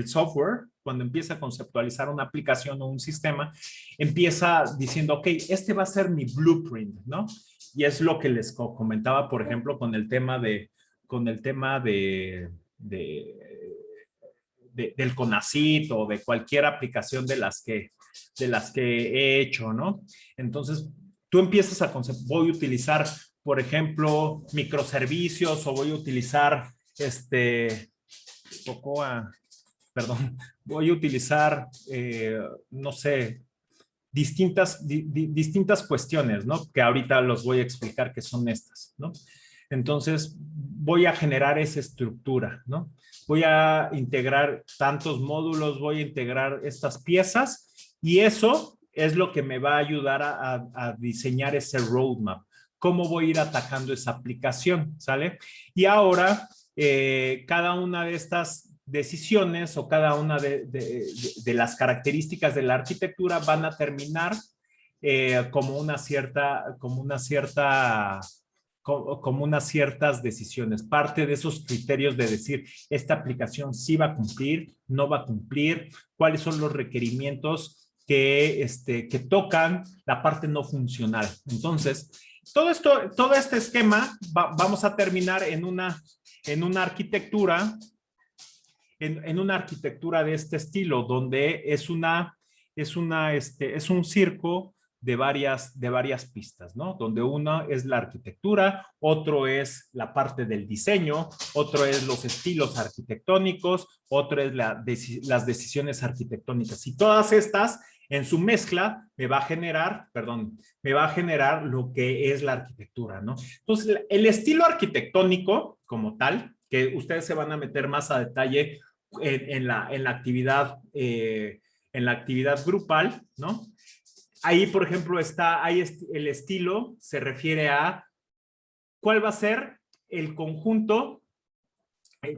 software, cuando empieza a conceptualizar una aplicación o un sistema, empieza diciendo, ok, este va a ser mi blueprint, ¿no? Y es lo que les comentaba, por ejemplo, con el tema del CONACYT o de cualquier aplicación de las que he hecho, ¿no? Entonces, tú empiezas voy a utilizar, por ejemplo, microservicios o voy a utilizar perdón, voy a utilizar, no sé, distintas cuestiones, ¿no? Que ahorita los voy a explicar qué son estas, ¿no? Entonces, voy a generar esa estructura, ¿no? Voy a integrar tantos módulos, voy a integrar estas piezas y eso es lo que me va a ayudar a diseñar ese roadmap. ¿Cómo voy a ir atacando esa aplicación? ¿Sale? Y ahora, cada una de estas decisiones o cada una de las características de la arquitectura van a terminar como unas ciertas decisiones. Parte de esos criterios de decir, esta aplicación sí va a cumplir, no va a cumplir, cuáles son los requerimientos que tocan la parte no funcional. Entonces, todo este esquema vamos a terminar en una arquitectura, en una arquitectura de este estilo, donde es un circo de varias pistas, ¿no? Donde una es la arquitectura, otro es la parte del diseño, otro es los estilos arquitectónicos, otro es las decisiones arquitectónicas. Y todas estas, en su mezcla, me va a generar lo que es la arquitectura, ¿no? Entonces, el estilo arquitectónico como tal, que ustedes se van a meter más a detalle en la actividad grupal, ¿no? Ahí, por ejemplo, el estilo se refiere a cuál va a ser el conjunto,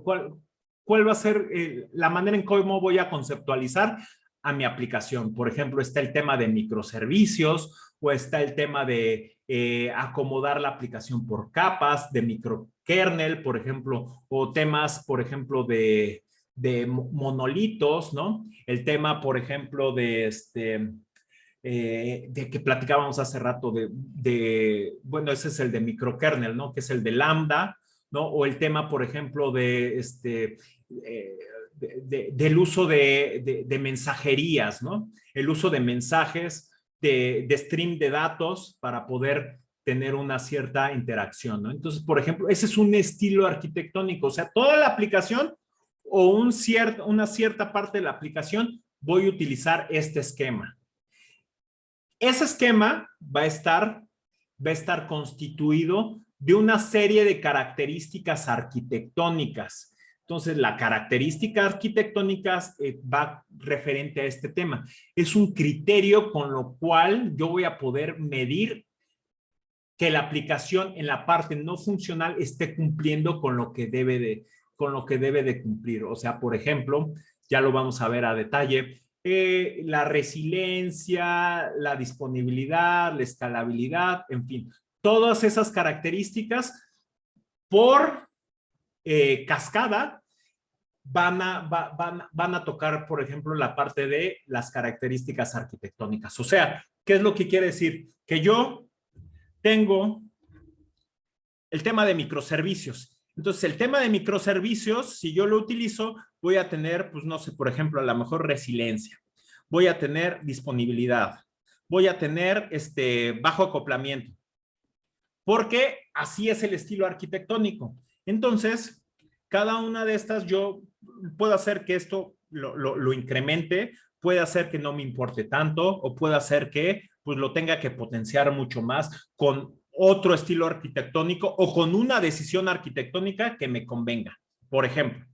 cuál va a ser la manera en cómo voy a conceptualizar a mi aplicación. Por ejemplo, está el tema de microservicios o está el tema de acomodar la aplicación por capas, de microkernel, por ejemplo, o temas, por ejemplo, de monolitos, ¿no? El tema, por ejemplo, de que platicábamos hace rato bueno, ese es el de microkernel, ¿no? Que es el de Lambda, ¿no? O el tema, por ejemplo, del uso de mensajerías, ¿no? El uso de mensajes, de stream de datos para poder tener una cierta interacción, ¿no? Entonces, por ejemplo, ese es un estilo arquitectónico, o sea, toda la aplicación o una cierta parte de la aplicación voy a utilizar este esquema. Ese esquema va a estar constituido de una serie de características arquitectónicas. Entonces, la característica arquitectónica va referente a este tema. Es un criterio con lo cual yo voy a poder medir que la aplicación en la parte no funcional esté cumpliendo con lo que debe de cumplir. O sea, por ejemplo, ya lo vamos a ver a detalle, la resiliencia, la disponibilidad, la escalabilidad, en fin, todas esas características por cascada van a tocar, por ejemplo, la parte de las características arquitectónicas. O sea, ¿qué es lo que quiere decir? Que yo tengo el tema de microservicios. Entonces, el tema de microservicios, si yo lo utilizo, voy a tener, pues no sé, por ejemplo, a lo mejor resiliencia, voy a tener disponibilidad, voy a tener bajo acoplamiento, porque así es el estilo arquitectónico. Entonces, cada una de estas yo puedo hacer que esto lo incremente, puede hacer que no me importe tanto, o puede hacer que pues lo tenga que potenciar mucho más con otro estilo arquitectónico o con una decisión arquitectónica que me convenga, por ejemplo.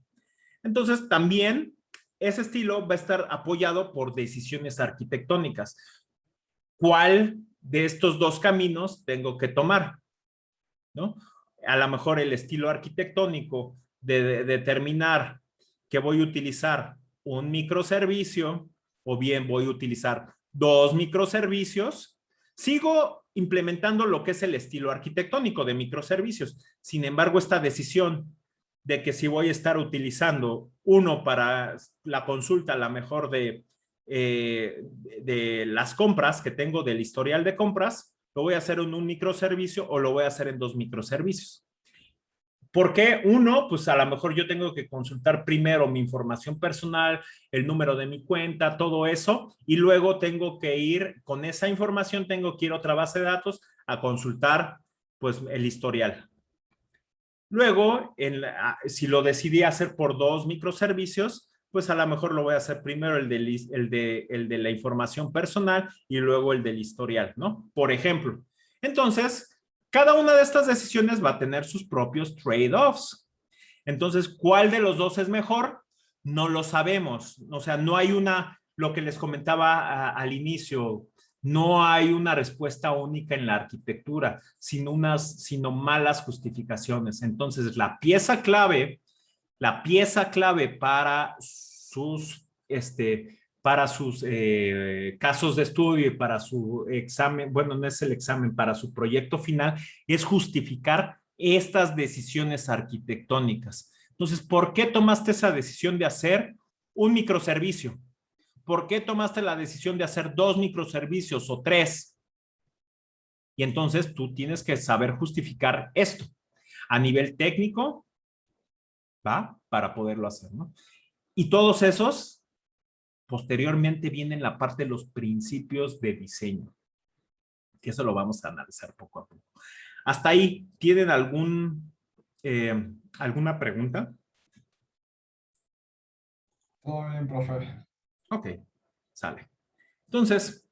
Entonces, también ese estilo va a estar apoyado por decisiones arquitectónicas. ¿Cuál de estos dos caminos tengo que tomar? ¿No? A lo mejor el estilo arquitectónico de determinar que voy a utilizar un microservicio o bien voy a utilizar dos microservicios, sigo implementando lo que es el estilo arquitectónico de microservicios. Sin embargo, esta decisión de que si voy a estar utilizando uno para la consulta, a lo mejor de las compras que tengo del historial de compras, lo voy a hacer en un microservicio o lo voy a hacer en dos microservicios. ¿Por qué? Uno, pues a lo mejor yo tengo que consultar primero mi información personal, el número de mi cuenta, todo eso, y luego tengo que ir, con esa información tengo que ir a otra base de datos a consultar pues el historial. Luego, si lo decidí hacer por dos microservicios, pues a lo mejor lo voy a hacer primero el de la información personal y luego el del historial, ¿no? Por ejemplo. Entonces, cada una de estas decisiones va a tener sus propios trade-offs. Entonces, ¿cuál de los dos es mejor? No lo sabemos. O sea, no hay lo que les comentaba al inicio, No hay una respuesta única en la arquitectura, sino malas justificaciones. Entonces, la pieza clave para sus casos de estudio y para su examen, bueno, no es el examen, para su proyecto final, es justificar estas decisiones arquitectónicas. Entonces, ¿por qué tomaste esa decisión de hacer un microservicio? ¿Por qué tomaste la decisión de hacer 2 microservicios o 3? Y entonces tú tienes que saber justificar esto a nivel técnico, ¿va? Para poderlo hacer, ¿no? Y todos esos, posteriormente vienen la parte de los principios de diseño, que eso lo vamos a analizar poco a poco. Hasta ahí, ¿tienen alguna pregunta? Todo bien, profe. Ok, sale. Entonces,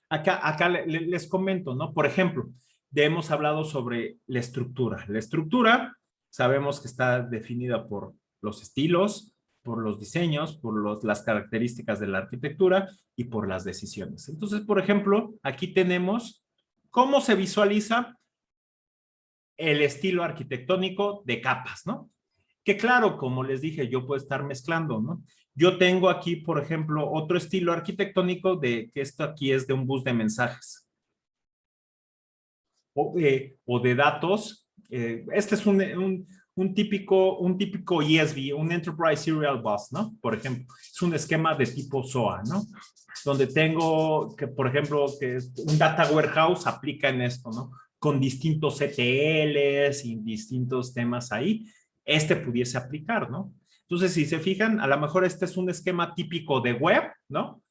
acá les comento, ¿no? Por ejemplo, ya hemos hablado sobre la estructura. La estructura sabemos que está definida por los estilos, por los diseños, por las características de la arquitectura y por las decisiones. Entonces, por ejemplo, aquí tenemos cómo se visualiza el estilo arquitectónico de capas, ¿no? Que claro, como les dije, yo puedo estar mezclando, ¿no? Yo tengo aquí, por ejemplo, otro estilo arquitectónico que esto aquí es de un bus de mensajes o de datos. Este es un típico ESB, un Enterprise Serial Bus, ¿no? Por ejemplo, es un esquema de tipo SOA, ¿no? Donde tengo que, por ejemplo, que un data warehouse aplica en esto, ¿no? Con distintos ETLs y distintos temas ahí, pudiese aplicar, ¿no? Entonces, si se fijan, a lo mejor este es un esquema típico de web, ¿no?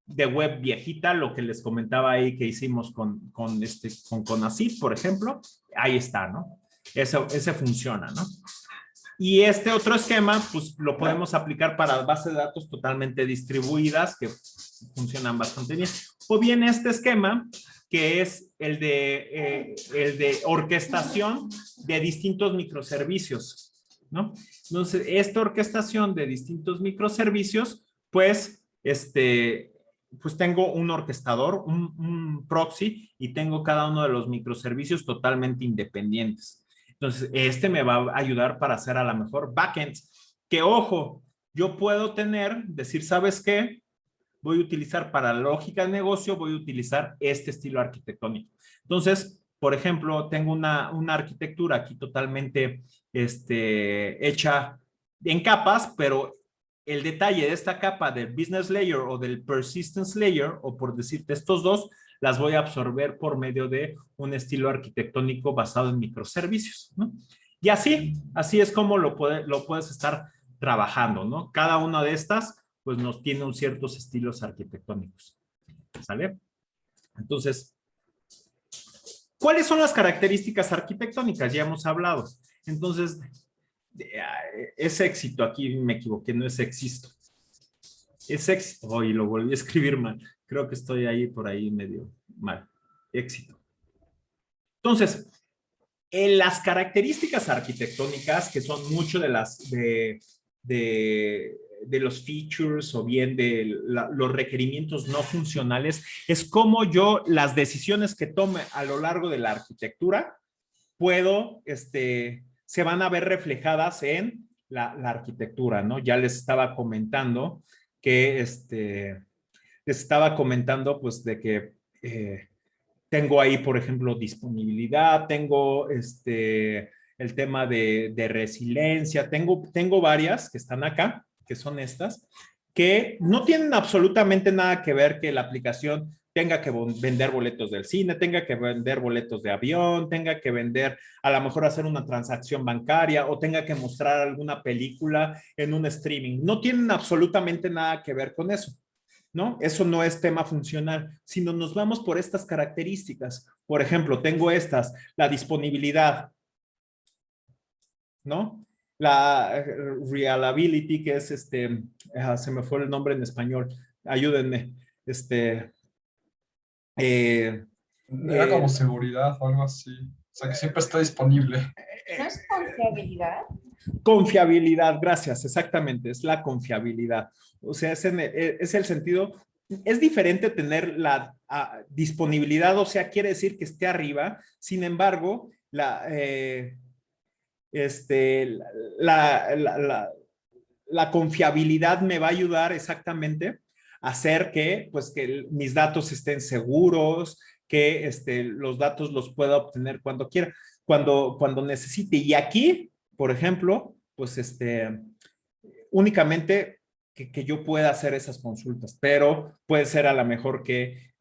De web viejita, lo que les comentaba ahí que hicimos con Conacit, por ejemplo, ahí está, ¿no? Ese funciona, ¿no? Y este otro esquema, pues lo podemos aplicar para bases de datos totalmente distribuidas que funcionan bastante bien. O bien este esquema, que es el de orquestación de distintos microservicios, ¿no? Entonces, esta orquestación de distintos microservicios, pues, pues tengo un orquestador, un proxy, y tengo cada uno de los microservicios totalmente independientes. Entonces, me va a ayudar para hacer a lo mejor backends. Que ojo, yo puedo decir, ¿sabes qué? Voy a utilizar para la lógica de negocio, voy a utilizar este estilo arquitectónico. Entonces, por ejemplo, tengo una arquitectura aquí totalmente hecha en capas, pero el detalle de esta capa del business layer o del persistence layer, o por decirte estos dos, las voy a absorber por medio de un estilo arquitectónico basado en microservicios, ¿no? Y así es como lo puedes estar trabajando, ¿no? Cada una de estas, pues nos tiene ciertos estilos arquitectónicos, ¿sale? Entonces, ¿cuáles son las características arquitectónicas? Ya hemos hablado. Entonces, es éxito, aquí me equivoqué, no es éxito. Es éxito, hoy lo volví a escribir mal. Creo que estoy ahí por ahí medio mal. Éxito. Entonces, las características arquitectónicas, que son mucho de los features o bien de los requerimientos no funcionales, es como yo las decisiones que tome a lo largo de la arquitectura se van a ver reflejadas en la arquitectura, ¿no? Ya les estaba comentando que pues de que tengo ahí, por ejemplo, disponibilidad, tengo el tema de resiliencia, tengo varias que están acá, que son estas, que no tienen absolutamente nada que ver que la aplicación tenga que vender boletos del cine, tenga que vender boletos de avión, tenga que vender, a lo mejor hacer una transacción bancaria o tenga que mostrar alguna película en un streaming. No tienen absolutamente nada que ver con eso, ¿no? Eso no es tema funcional, sino nos vamos por estas características. Por ejemplo, tengo la disponibilidad, ¿no? La reliability, que es se me fue el nombre en español, ayúdenme, Era como seguridad o algo así. O sea, que siempre está disponible. ¿No es confiabilidad? Confiabilidad, gracias, exactamente, es la confiabilidad. O sea, es el sentido es diferente tener la disponibilidad, o sea, quiere decir que esté arriba, sin embargo, este, la, la, la, la confiabilidad me va a ayudar exactamente a hacer que, pues, que mis datos estén seguros, que los datos los pueda obtener cuando quiera, cuando necesite. Y aquí, por ejemplo, pues únicamente que yo pueda hacer esas consultas, pero puede ser a lo mejor que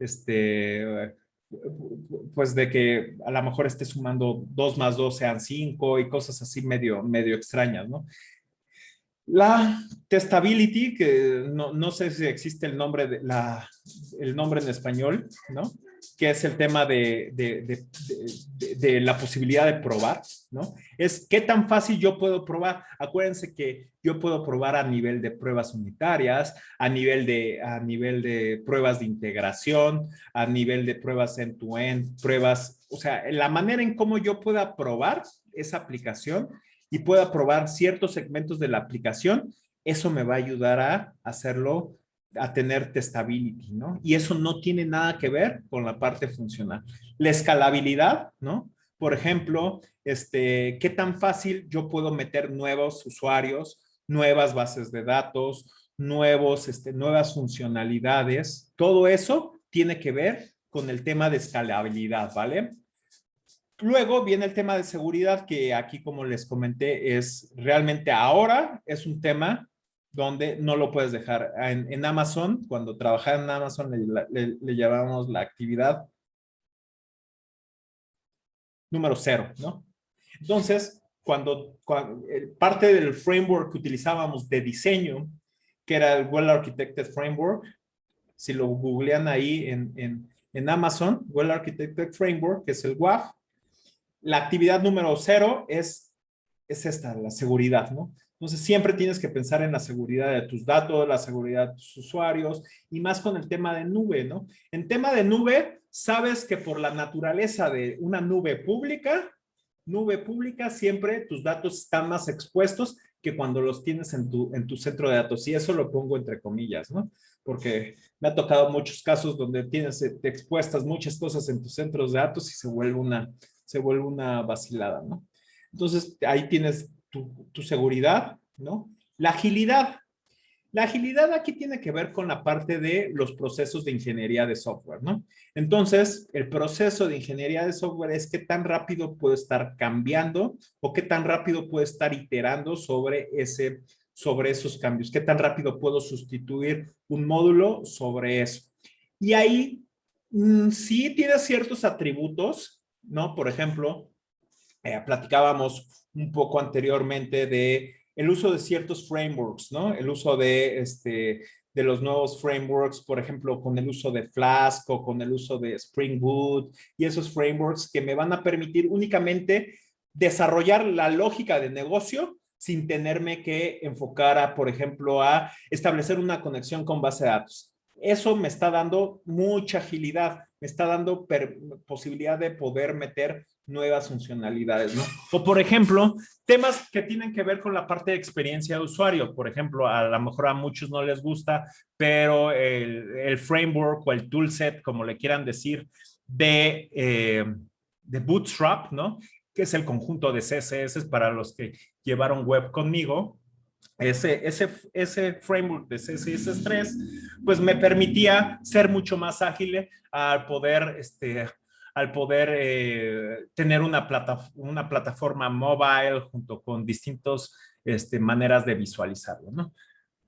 pues de que a lo mejor esté sumando 2 más 2 sean 5 y cosas así medio extrañas, ¿no? La testability, que no sé si existe el nombre, el nombre en español, ¿no? Que es el tema de la posibilidad de probar, ¿no? Es qué tan fácil yo puedo probar. Acuérdense que yo puedo probar a nivel de pruebas unitarias, a nivel de pruebas de integración, a nivel de pruebas end-to-end, pruebas, o sea, la manera en cómo yo pueda probar esa aplicación y pueda probar ciertos segmentos de la aplicación, eso me va a ayudar a hacerlo, a tener testability, ¿no? Y eso no tiene nada que ver con la parte funcional. La escalabilidad, ¿no? Por ejemplo, qué tan fácil yo puedo meter nuevos usuarios, nuevas bases de datos, nuevas funcionalidades. Todo eso tiene que ver con el tema de escalabilidad, ¿vale? Luego viene el tema de seguridad, que aquí, como les comenté, es realmente ahora es un tema donde no lo puedes dejar. En Amazon, cuando trabajaba en Amazon, le llamamos la actividad número 0, ¿no? Entonces, cuando parte del framework que utilizábamos de diseño, que era el Well Architected Framework, si lo googlean ahí en Amazon, Well Architected Framework, que es el WAF, la actividad número 0 es esta, la seguridad, ¿no? Entonces, siempre tienes que pensar en la seguridad de tus datos, la seguridad de tus usuarios, y más con el tema de nube, ¿no? En tema de nube, sabes que por la naturaleza de una nube pública, siempre tus datos están más expuestos que cuando los tienes en tu centro de datos. Y eso lo pongo entre comillas, ¿no? Porque me ha tocado muchos casos donde te expuestas muchas cosas en tus centros de datos y se vuelve una vacilada, ¿no? Entonces, ahí tienes tu seguridad, ¿no? La agilidad. La agilidad aquí tiene que ver con la parte de los procesos de ingeniería de software, ¿no? Entonces, el proceso de ingeniería de software es qué tan rápido puedo estar cambiando o qué tan rápido puedo estar iterando sobre esos cambios, qué tan rápido puedo sustituir un módulo sobre eso. Y ahí sí tiene ciertos atributos, ¿no? Por ejemplo, platicábamos un poco anteriormente de el uso de ciertos frameworks, ¿no? El uso de los nuevos frameworks, por ejemplo, con el uso de Flask o con el uso de Spring Boot y esos frameworks que me van a permitir únicamente desarrollar la lógica de negocio sin tenerme que enfocar por ejemplo, a establecer una conexión con base de datos. Eso me está dando mucha agilidad, me está dando posibilidad de poder meter nuevas funcionalidades, ¿no? O por ejemplo, temas que tienen que ver con la parte de experiencia de usuario. Por ejemplo, a lo mejor a muchos no les gusta, pero el framework o el toolset, como le quieran decir, de Bootstrap, ¿no? Que es el conjunto de CSS para los que llevaron web conmigo. Ese framework de CSS3, pues me permitía ser mucho más ágil al poder tener una plataforma mobile junto con distintas maneras de visualizarlo, ¿no?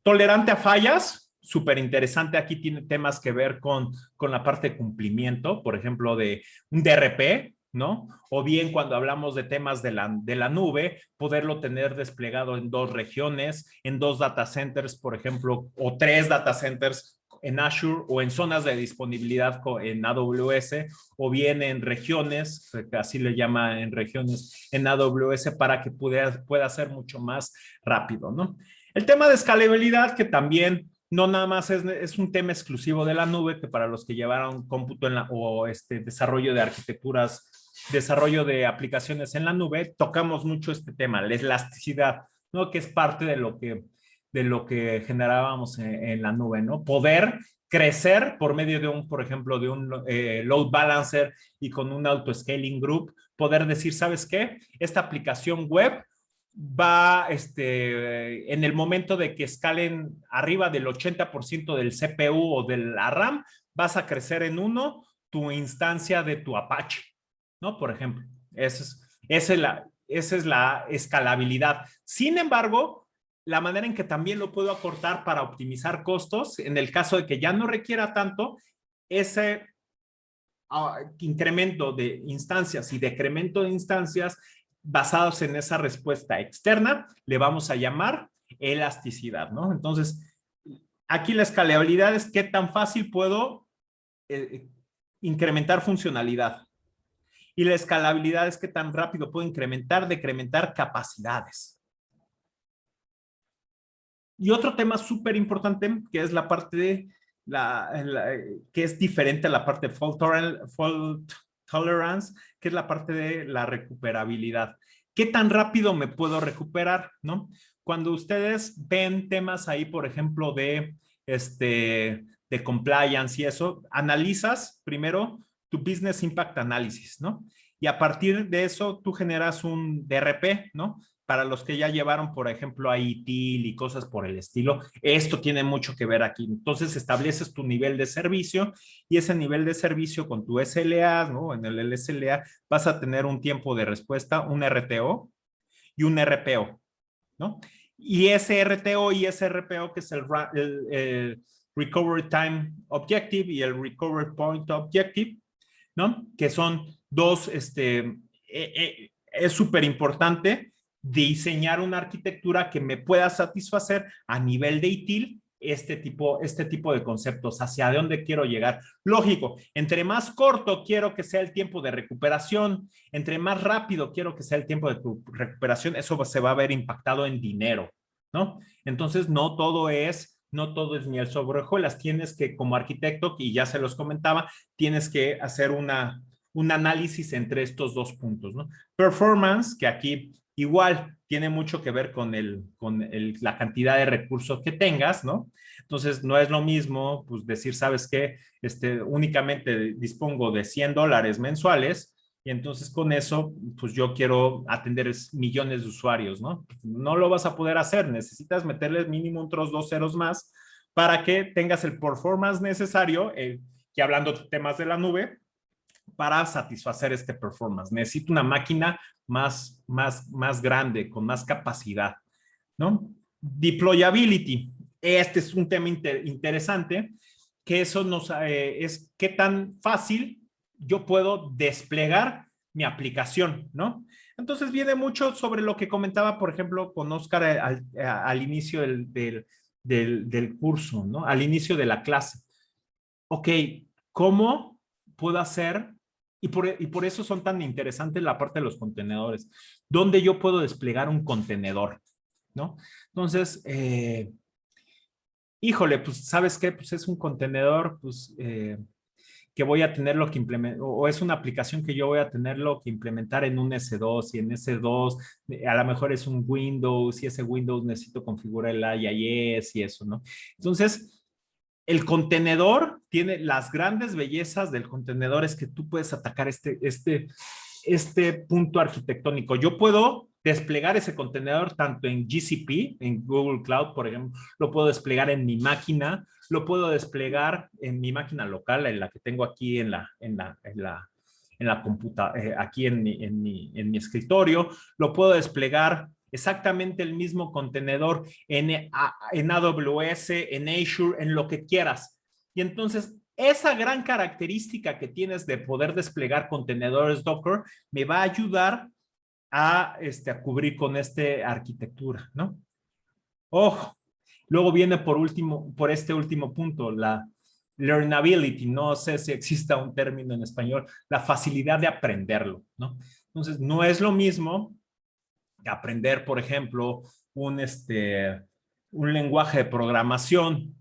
Tolerante a fallas, súper interesante. Aquí tiene temas que ver con la parte de cumplimiento, por ejemplo, de un DRP, ¿no? O bien cuando hablamos de temas de la nube, poderlo tener desplegado en 2 regiones, en 2 data centers, por ejemplo, o 3 data centers en Azure o en zonas de disponibilidad en AWS, o bien en regiones, así le llama en regiones en AWS, para que pueda ser mucho más rápido, ¿no? El tema de escalabilidad, que también no nada más es un tema exclusivo de la nube, que para los que llevaron cómputo o desarrollo de arquitecturas, desarrollo de aplicaciones en la nube, tocamos mucho este tema, la elasticidad, ¿no? Que es parte de lo que de lo que generábamos en la nube, ¿no? Poder crecer por medio de por ejemplo, de un load balancer y con un auto-scaling group, poder decir, ¿sabes qué? Esta aplicación web va, en el momento de que escalen arriba del 80% del CPU o de la RAM, vas a crecer en uno tu instancia de tu Apache, ¿no? Por ejemplo, esa es la escalabilidad. Sin embargo, la manera en que también lo puedo acortar para optimizar costos, en el caso de que ya no requiera tanto, ese incremento de instancias y decremento de instancias basados en esa respuesta externa, le vamos a llamar elasticidad, ¿no? Entonces, aquí la escalabilidad es qué tan fácil puedo incrementar funcionalidad. Y la escalabilidad es qué tan rápido puedo incrementar, decrementar capacidades. Y otro tema súper importante, que es la parte de que es diferente a la parte de fault tolerance, que es la parte de la recuperabilidad. ¿Qué tan rápido me puedo recuperar, no? Cuando ustedes ven temas ahí, por ejemplo, de compliance y eso, analizas primero tu Business Impact Analysis, ¿no? Y a partir de eso, tú generas un DRP, ¿no? Para los que ya llevaron, por ejemplo, a ITIL y cosas por el estilo, esto tiene mucho que ver aquí. Entonces, estableces tu nivel de servicio y ese nivel de servicio con tu SLA, ¿no? En el SLA vas a tener un tiempo de respuesta, un RTO y un RPO, ¿no? Y ese RTO y ese RPO, que es el Recovery Time Objective y el Recovery Point Objective, ¿no? Que son dos, es súper importante diseñar una arquitectura que me pueda satisfacer a nivel de ITIL este tipo de conceptos, hacia dónde quiero llegar. Lógico, entre más corto quiero que sea el tiempo de recuperación, entre más rápido quiero que sea el tiempo de recuperación, eso se va a ver impactado en dinero, ¿no? Entonces, no todo es miel sobre hojuelas, tienes que, como arquitecto, y ya se los comentaba, tienes que hacer un análisis entre estos dos puntos, ¿no? Performance, que aquí igual tiene mucho que ver con la cantidad de recursos que tengas, ¿no? Entonces, no es lo mismo, pues, decir, ¿sabes qué? Únicamente dispongo de $100 mensuales y entonces con eso, pues yo quiero atender millones de usuarios, ¿no? No lo vas a poder hacer, necesitas meterle mínimo otros 2 ceros más para que tengas el performance necesario, que hablando de temas de la nube, para satisfacer este performance. Necesito una máquina más grande, con más capacidad, ¿no? Deployability. Este es un tema interesante, que eso es qué tan fácil yo puedo desplegar mi aplicación, ¿no? Entonces viene mucho sobre lo que comentaba, por ejemplo, con Oscar al inicio del curso, ¿no? Al inicio de la clase. Ok, ¿cómo puedo hacer? Y por eso son tan interesantes la parte de los contenedores. ¿Dónde yo puedo desplegar un contenedor? ¿No? Entonces, híjole, pues, ¿sabes qué? Pues es un contenedor, pues, que voy a tenerlo que implementar, o es una aplicación que yo voy a tenerlo que implementar en un S2, y en S2 a lo mejor es un Windows, y ese Windows necesito configurar el IIS y eso, ¿no? Entonces, el contenedor tiene las grandes bellezas del contenedor, es que tú puedes atacar este punto arquitectónico. Yo puedo desplegar ese contenedor tanto en GCP, en Google Cloud, por ejemplo, lo puedo desplegar en mi máquina, lo puedo desplegar en mi máquina local, en la que tengo aquí en la computadora, aquí en mi escritorio, lo puedo desplegar exactamente el mismo contenedor en AWS, en Azure, en lo que quieras. Y entonces, esa gran característica que tienes de poder desplegar contenedores Docker me va a ayudar a cubrir con esta arquitectura, ¿no? Ojo, luego viene por este último punto, la learnability, no sé si exista un término en español, la facilidad de aprenderlo, ¿no? Entonces, no es lo mismo aprender, por ejemplo, un lenguaje de programación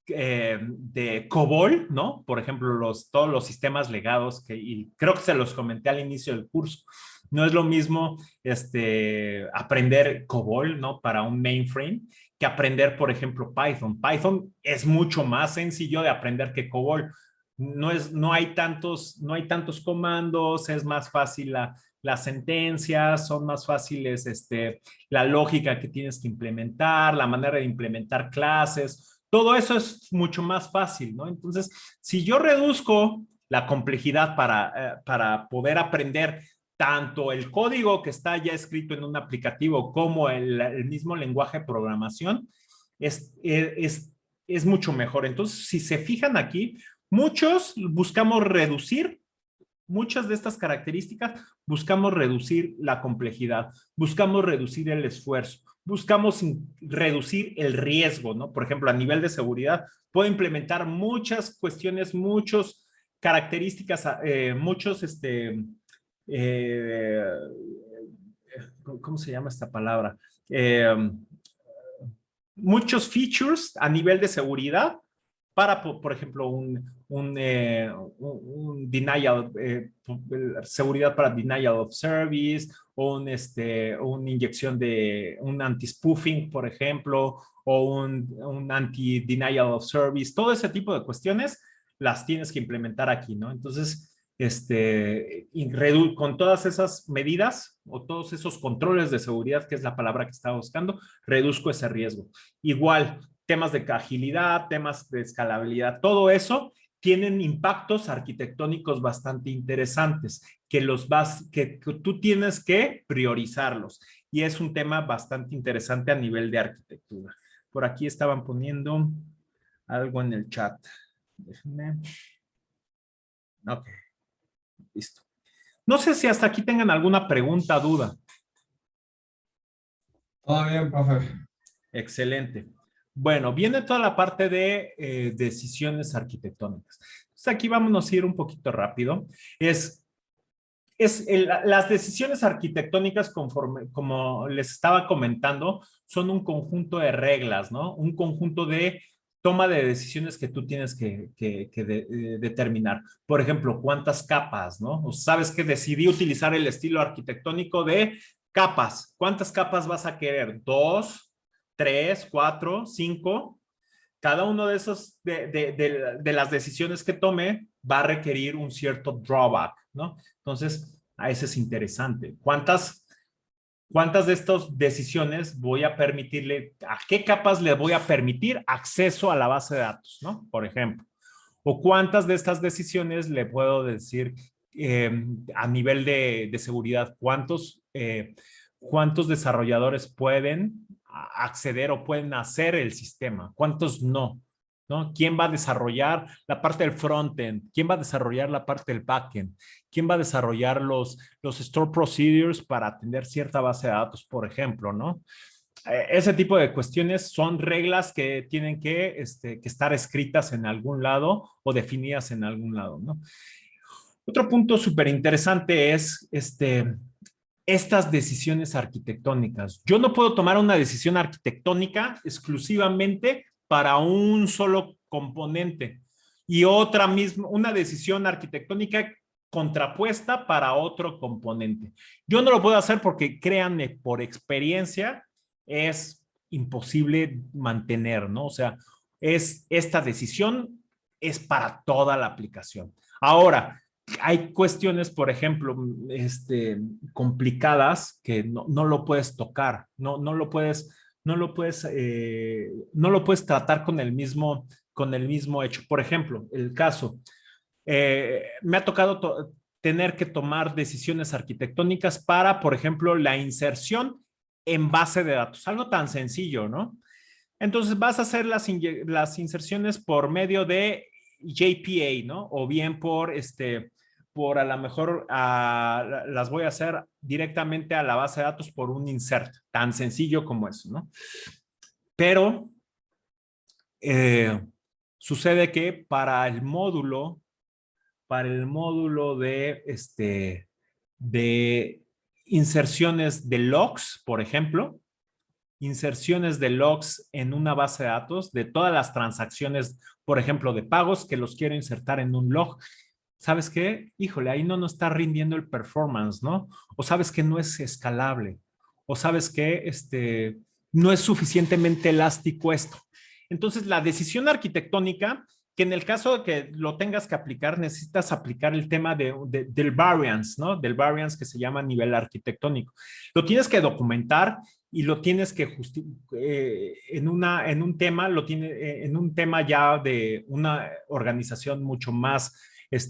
de COBOL, ¿no? Por ejemplo, todos los sistemas legados, y creo que se los comenté al inicio del curso. No es lo mismo aprender COBOL, ¿no? Para un mainframe que aprender, por ejemplo, Python. Python es mucho más sencillo de aprender que COBOL. No hay tantos comandos, es más fácil las sentencias, son más fáciles la lógica que tienes que implementar, la manera de implementar clases. Todo eso es mucho más fácil, ¿no? Entonces, si yo reduzco la complejidad para poder aprender tanto el código que está ya escrito en un aplicativo como el mismo lenguaje de programación, es mucho mejor. Entonces, si se fijan aquí, muchos buscamos reducir muchas de estas características, buscamos reducir la complejidad, buscamos reducir el esfuerzo, buscamos reducir el riesgo, ¿no? Por ejemplo, a nivel de seguridad, puedo implementar muchas cuestiones, muchas características, eh, ¿cómo se llama esta palabra? Muchos features a nivel de seguridad para, por ejemplo, un denial, seguridad para denial of service, o una inyección de un anti-spoofing, por ejemplo, o un anti-denial of service. Todo ese tipo de cuestiones las tienes que implementar aquí, ¿no? Entonces, con todas esas medidas o todos esos controles de seguridad, que es la palabra que estaba buscando, reduzco ese riesgo. Igual, temas de agilidad, temas de escalabilidad, todo eso tienen impactos arquitectónicos bastante interesantes que tú tienes que priorizarlos. Y es un tema bastante interesante a nivel de arquitectura. Por aquí estaban poniendo algo en el chat. Déjenme. Ok, listo. No sé si hasta aquí tengan alguna pregunta, duda. Todo bien, profe. Excelente. Bueno, viene toda la parte de decisiones arquitectónicas. Entonces aquí vámonos a ir un poquito rápido. Las decisiones arquitectónicas, como les estaba comentando, son un conjunto de reglas, ¿no? Un conjunto de toma de decisiones que tú tienes que determinar. Por ejemplo, ¿cuántas capas, no? O sabes que decidí utilizar el estilo arquitectónico de capas. ¿Cuántas capas vas a querer? ¿2, 3, 4, 5? Cada uno de esos, de las decisiones que tome, va a requerir un cierto drawback, ¿no? Entonces, a eso es interesante. ¿Cuántas de estas decisiones voy a permitirle, a qué capas le voy a permitir acceso a la base de datos, ¿no? Por ejemplo. O cuántas de estas decisiones le puedo decir a nivel de seguridad, cuántos desarrolladores pueden acceder o pueden hacer el sistema, cuántos no, ¿no? ¿Quién va a desarrollar la parte del frontend? ¿Quién va a desarrollar la parte del backend? ¿Quién va a desarrollar los store procedures para atender cierta base de datos, por ejemplo, ¿no? Ese tipo de cuestiones son reglas que tienen que estar escritas en algún lado o definidas en algún lado, ¿no? Otro punto súper interesante es estas decisiones arquitectónicas. Yo no puedo tomar una decisión arquitectónica exclusivamente para un solo componente y una decisión arquitectónica contrapuesta para otro componente. Yo no lo puedo hacer porque, créanme, por experiencia es imposible mantener, ¿no? O sea, esta decisión es para toda la aplicación. Ahora, hay cuestiones, por ejemplo, complicadas que no lo puedes tocar, no lo puedes tratar con el mismo hecho. Por ejemplo, el caso, me ha tocado tener que tomar decisiones arquitectónicas para, por ejemplo, la inserción en base de datos, algo tan sencillo, ¿no? Entonces vas a hacer las inserciones por medio de JPA, ¿no? O bien por a lo mejor las voy a hacer directamente a la base de datos por un insert, tan sencillo como eso, ¿no? Pero sucede que para el módulo de, de inserciones de logs, por ejemplo, inserciones de logs en una base de datos de todas las transacciones, por ejemplo, de pagos que los quiero insertar en un log. ¿Sabes qué? Híjole, ahí no nos está rindiendo el performance, ¿no? O sabes que no es escalable, o sabes que no es suficientemente elástico esto. Entonces, la decisión arquitectónica, que en el caso de que lo tengas que aplicar, necesitas aplicar el tema del variance, ¿no? Del variance que se llama nivel arquitectónico. Lo tienes que documentar y lo tienes que en un tema ya de una organización mucho más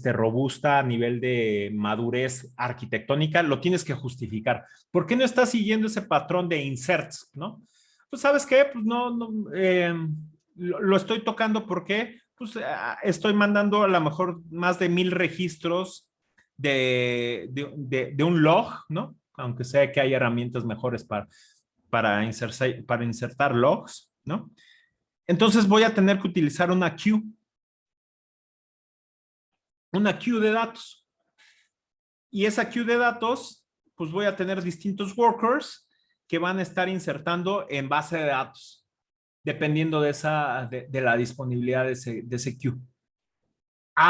robusta a nivel de madurez arquitectónica, lo tienes que justificar. ¿Por qué no estás siguiendo ese patrón de inserts, no? Pues, ¿sabes qué? Pues lo estoy tocando porque pues, estoy mandando a lo mejor más de 1000 registros de un log, ¿no? Aunque sé que hay herramientas mejores para insertar logs, ¿no? Entonces voy a tener que utilizar una queue de datos. Y esa queue de datos, pues voy a tener distintos workers que van a estar insertando en base de datos, dependiendo de la disponibilidad de ese queue.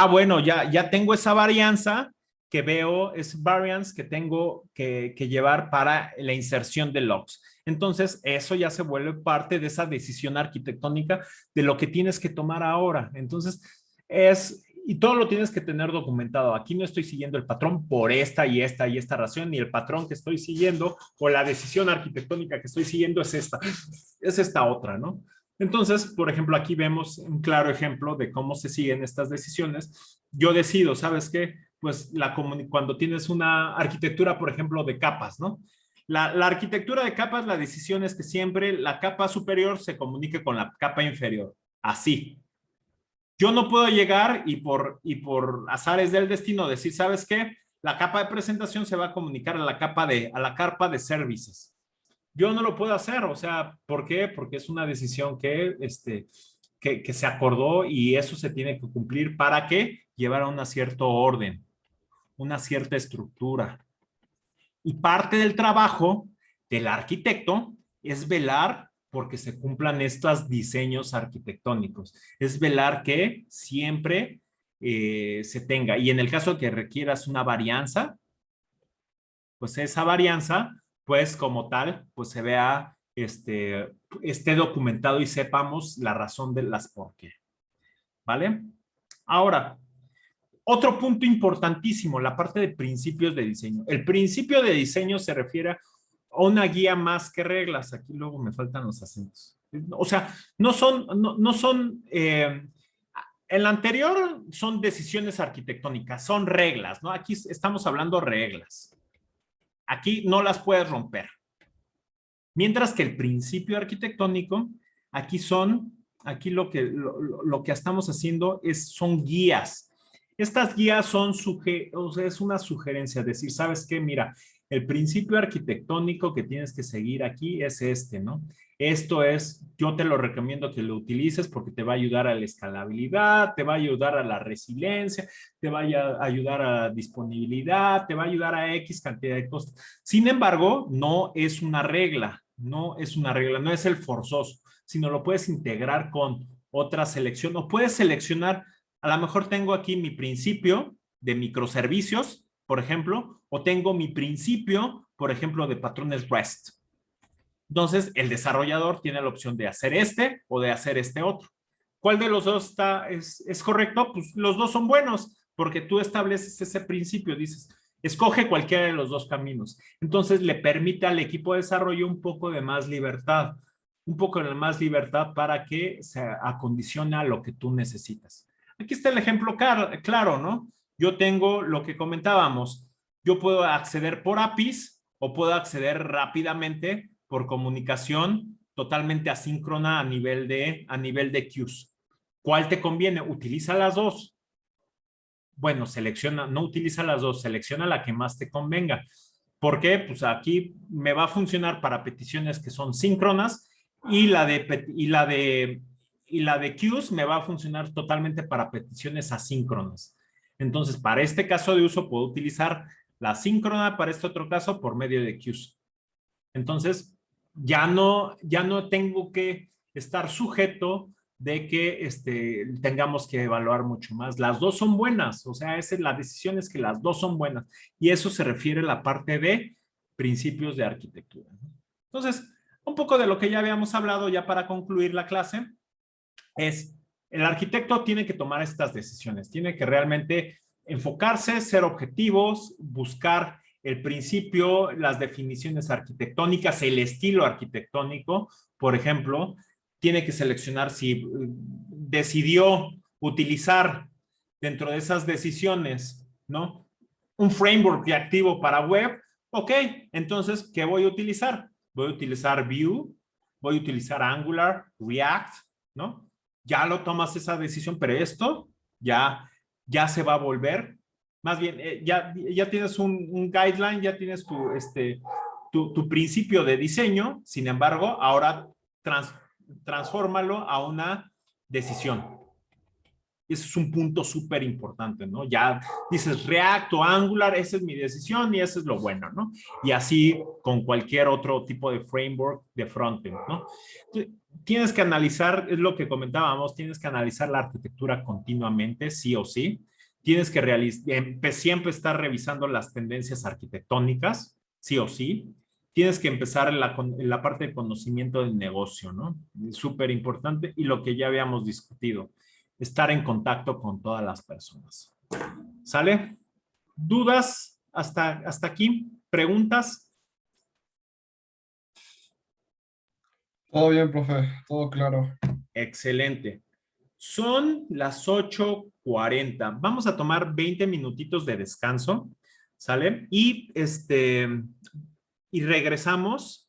Bueno, ya tengo esa varianza que veo, es variance que tengo que llevar para la inserción de logs. Entonces, eso ya se vuelve parte de esa decisión arquitectónica de lo que tienes que tomar ahora. Entonces, y todo lo tienes que tener documentado. Aquí no estoy siguiendo el patrón por esta y esta y esta razón, ni el patrón que estoy siguiendo o la decisión arquitectónica que estoy siguiendo es esta otra, ¿no? Entonces, por ejemplo, aquí vemos un claro ejemplo de cómo se siguen estas decisiones. Yo decido, ¿sabes qué? Pues cuando tienes una arquitectura, por ejemplo, de capas, ¿no? La arquitectura de capas, la decisión es que siempre la capa superior se comunique con la capa inferior. Así. Yo no puedo llegar y por azares del destino decir, ¿sabes qué? La capa de presentación se va a comunicar a la capa de services. Yo no lo puedo hacer, o sea, ¿por qué? Porque es una decisión que se acordó y eso se tiene que cumplir para que llevar a un cierto orden, una cierta estructura. Y parte del trabajo del arquitecto es velar porque se cumplan estos diseños arquitectónicos. Es velar que siempre se tenga. Y en el caso de que requieras una varianza, pues esa varianza, pues como tal, pues se vea, esté documentado y sepamos la razón de las por qué. ¿Vale? Ahora, otro punto importantísimo, la parte de principios de diseño. El principio de diseño se refiere a una guía más que reglas. Aquí luego me faltan los acentos. O sea, no son en la anterior son decisiones arquitectónicas, son reglas, ¿no? Aquí estamos hablando reglas. Aquí no las puedes romper. Mientras que el principio arquitectónico, aquí lo que estamos haciendo son guías. Estas guías es una sugerencia, es decir, ¿sabes qué? Mira, el principio arquitectónico que tienes que seguir aquí es ¿no? Yo te lo recomiendo que lo utilices porque te va a ayudar a la escalabilidad, te va a ayudar a la resiliencia, te va a ayudar a la disponibilidad, te va a ayudar a X cantidad de cosas. Sin embargo, no es una regla, no es el forzoso, sino lo puedes integrar con otra selección o puedes seleccionar. A lo mejor tengo aquí mi principio de microservicios, por ejemplo, o tengo mi principio, por ejemplo, de patrones REST. Entonces, el desarrollador tiene la opción de hacer o de hacer otro. ¿Cuál de los dos es correcto? Pues los dos son buenos, porque tú estableces ese principio, dices, escoge cualquiera de los dos caminos. Entonces, le permite al equipo de desarrollo un poco de más libertad para que se acondicione a lo que tú necesitas. Aquí está el ejemplo claro, ¿no? Yo tengo lo que comentábamos. Yo puedo acceder por APIs o puedo acceder rápidamente por comunicación totalmente asíncrona a nivel de queues. ¿Cuál te conviene? Utiliza las dos. Bueno, no utiliza las dos, selecciona la que más te convenga. ¿Por qué? Pues aquí me va a funcionar para peticiones que son síncronas y la de queues me va a funcionar totalmente para peticiones asíncronas. Entonces, para este caso de uso puedo utilizar la síncrona, para este otro caso por medio de queues. Entonces, ya no tengo que estar sujeto de que tengamos que evaluar mucho más. Las dos son buenas, o sea, la decisión es que las dos son buenas. Y eso se refiere a la parte de principios de arquitectura. Entonces, un poco de lo que ya habíamos hablado ya para concluir la clase es el arquitecto tiene que tomar estas decisiones, tiene que realmente enfocarse, ser objetivos, buscar el principio, las definiciones arquitectónicas, el estilo arquitectónico, por ejemplo, tiene que seleccionar si decidió utilizar dentro de esas decisiones, ¿no? Un framework reactivo para web, ok, entonces, ¿qué voy a utilizar? Voy a utilizar Vue, voy a utilizar Angular, React, ¿no? Ya lo tomas esa decisión, pero esto ya se va a volver, más bien, ya tienes un guideline, ya tienes tu principio de diseño, sin embargo, ahora transfórmalo a una decisión. Ese es un punto súper importante, ¿no? Ya dices React o Angular, esa es mi decisión y eso es lo bueno, ¿no? Y así con cualquier otro tipo de framework de frontend, ¿no? Tienes que analizar, es lo que comentábamos, tienes que analizar la arquitectura continuamente, sí o sí. Tienes que siempre estar revisando las tendencias arquitectónicas, sí o sí. Tienes que empezar en la parte de conocimiento del negocio, ¿no? Súper importante y lo que ya habíamos discutido, estar en contacto con todas las personas. ¿Sale? ¿Dudas hasta aquí? ¿Preguntas? Todo bien, profe, todo claro. Excelente. Son las 8:40. Vamos a tomar 20 minutitos de descanso, ¿sale? Y regresamos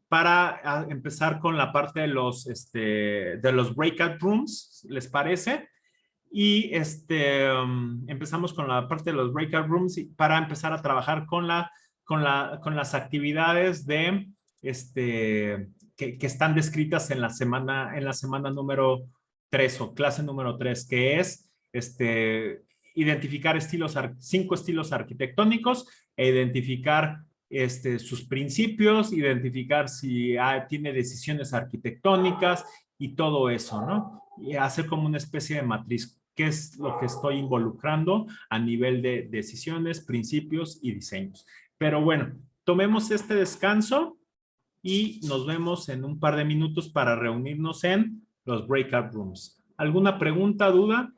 para empezar con la parte de los breakout rooms, ¿les parece? Y empezamos con la parte de los breakout rooms para empezar a trabajar con las actividades de que están descritas en la semana número 3 o clase número 3, que es identificar 5 estilos arquitectónicos e identificar sus principios, identificar si tiene decisiones arquitectónicas y todo eso, ¿no? Y hacer como una especie de matriz. ¿Qué es lo que estoy involucrando a nivel de decisiones, principios y diseños? Pero bueno, tomemos este descanso y nos vemos en un par de minutos para reunirnos en los breakout rooms. ¿Alguna pregunta, duda?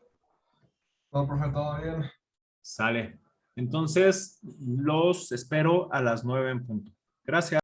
No, profe, todo bien. Sale. Entonces, los espero a las 9 en punto. Gracias.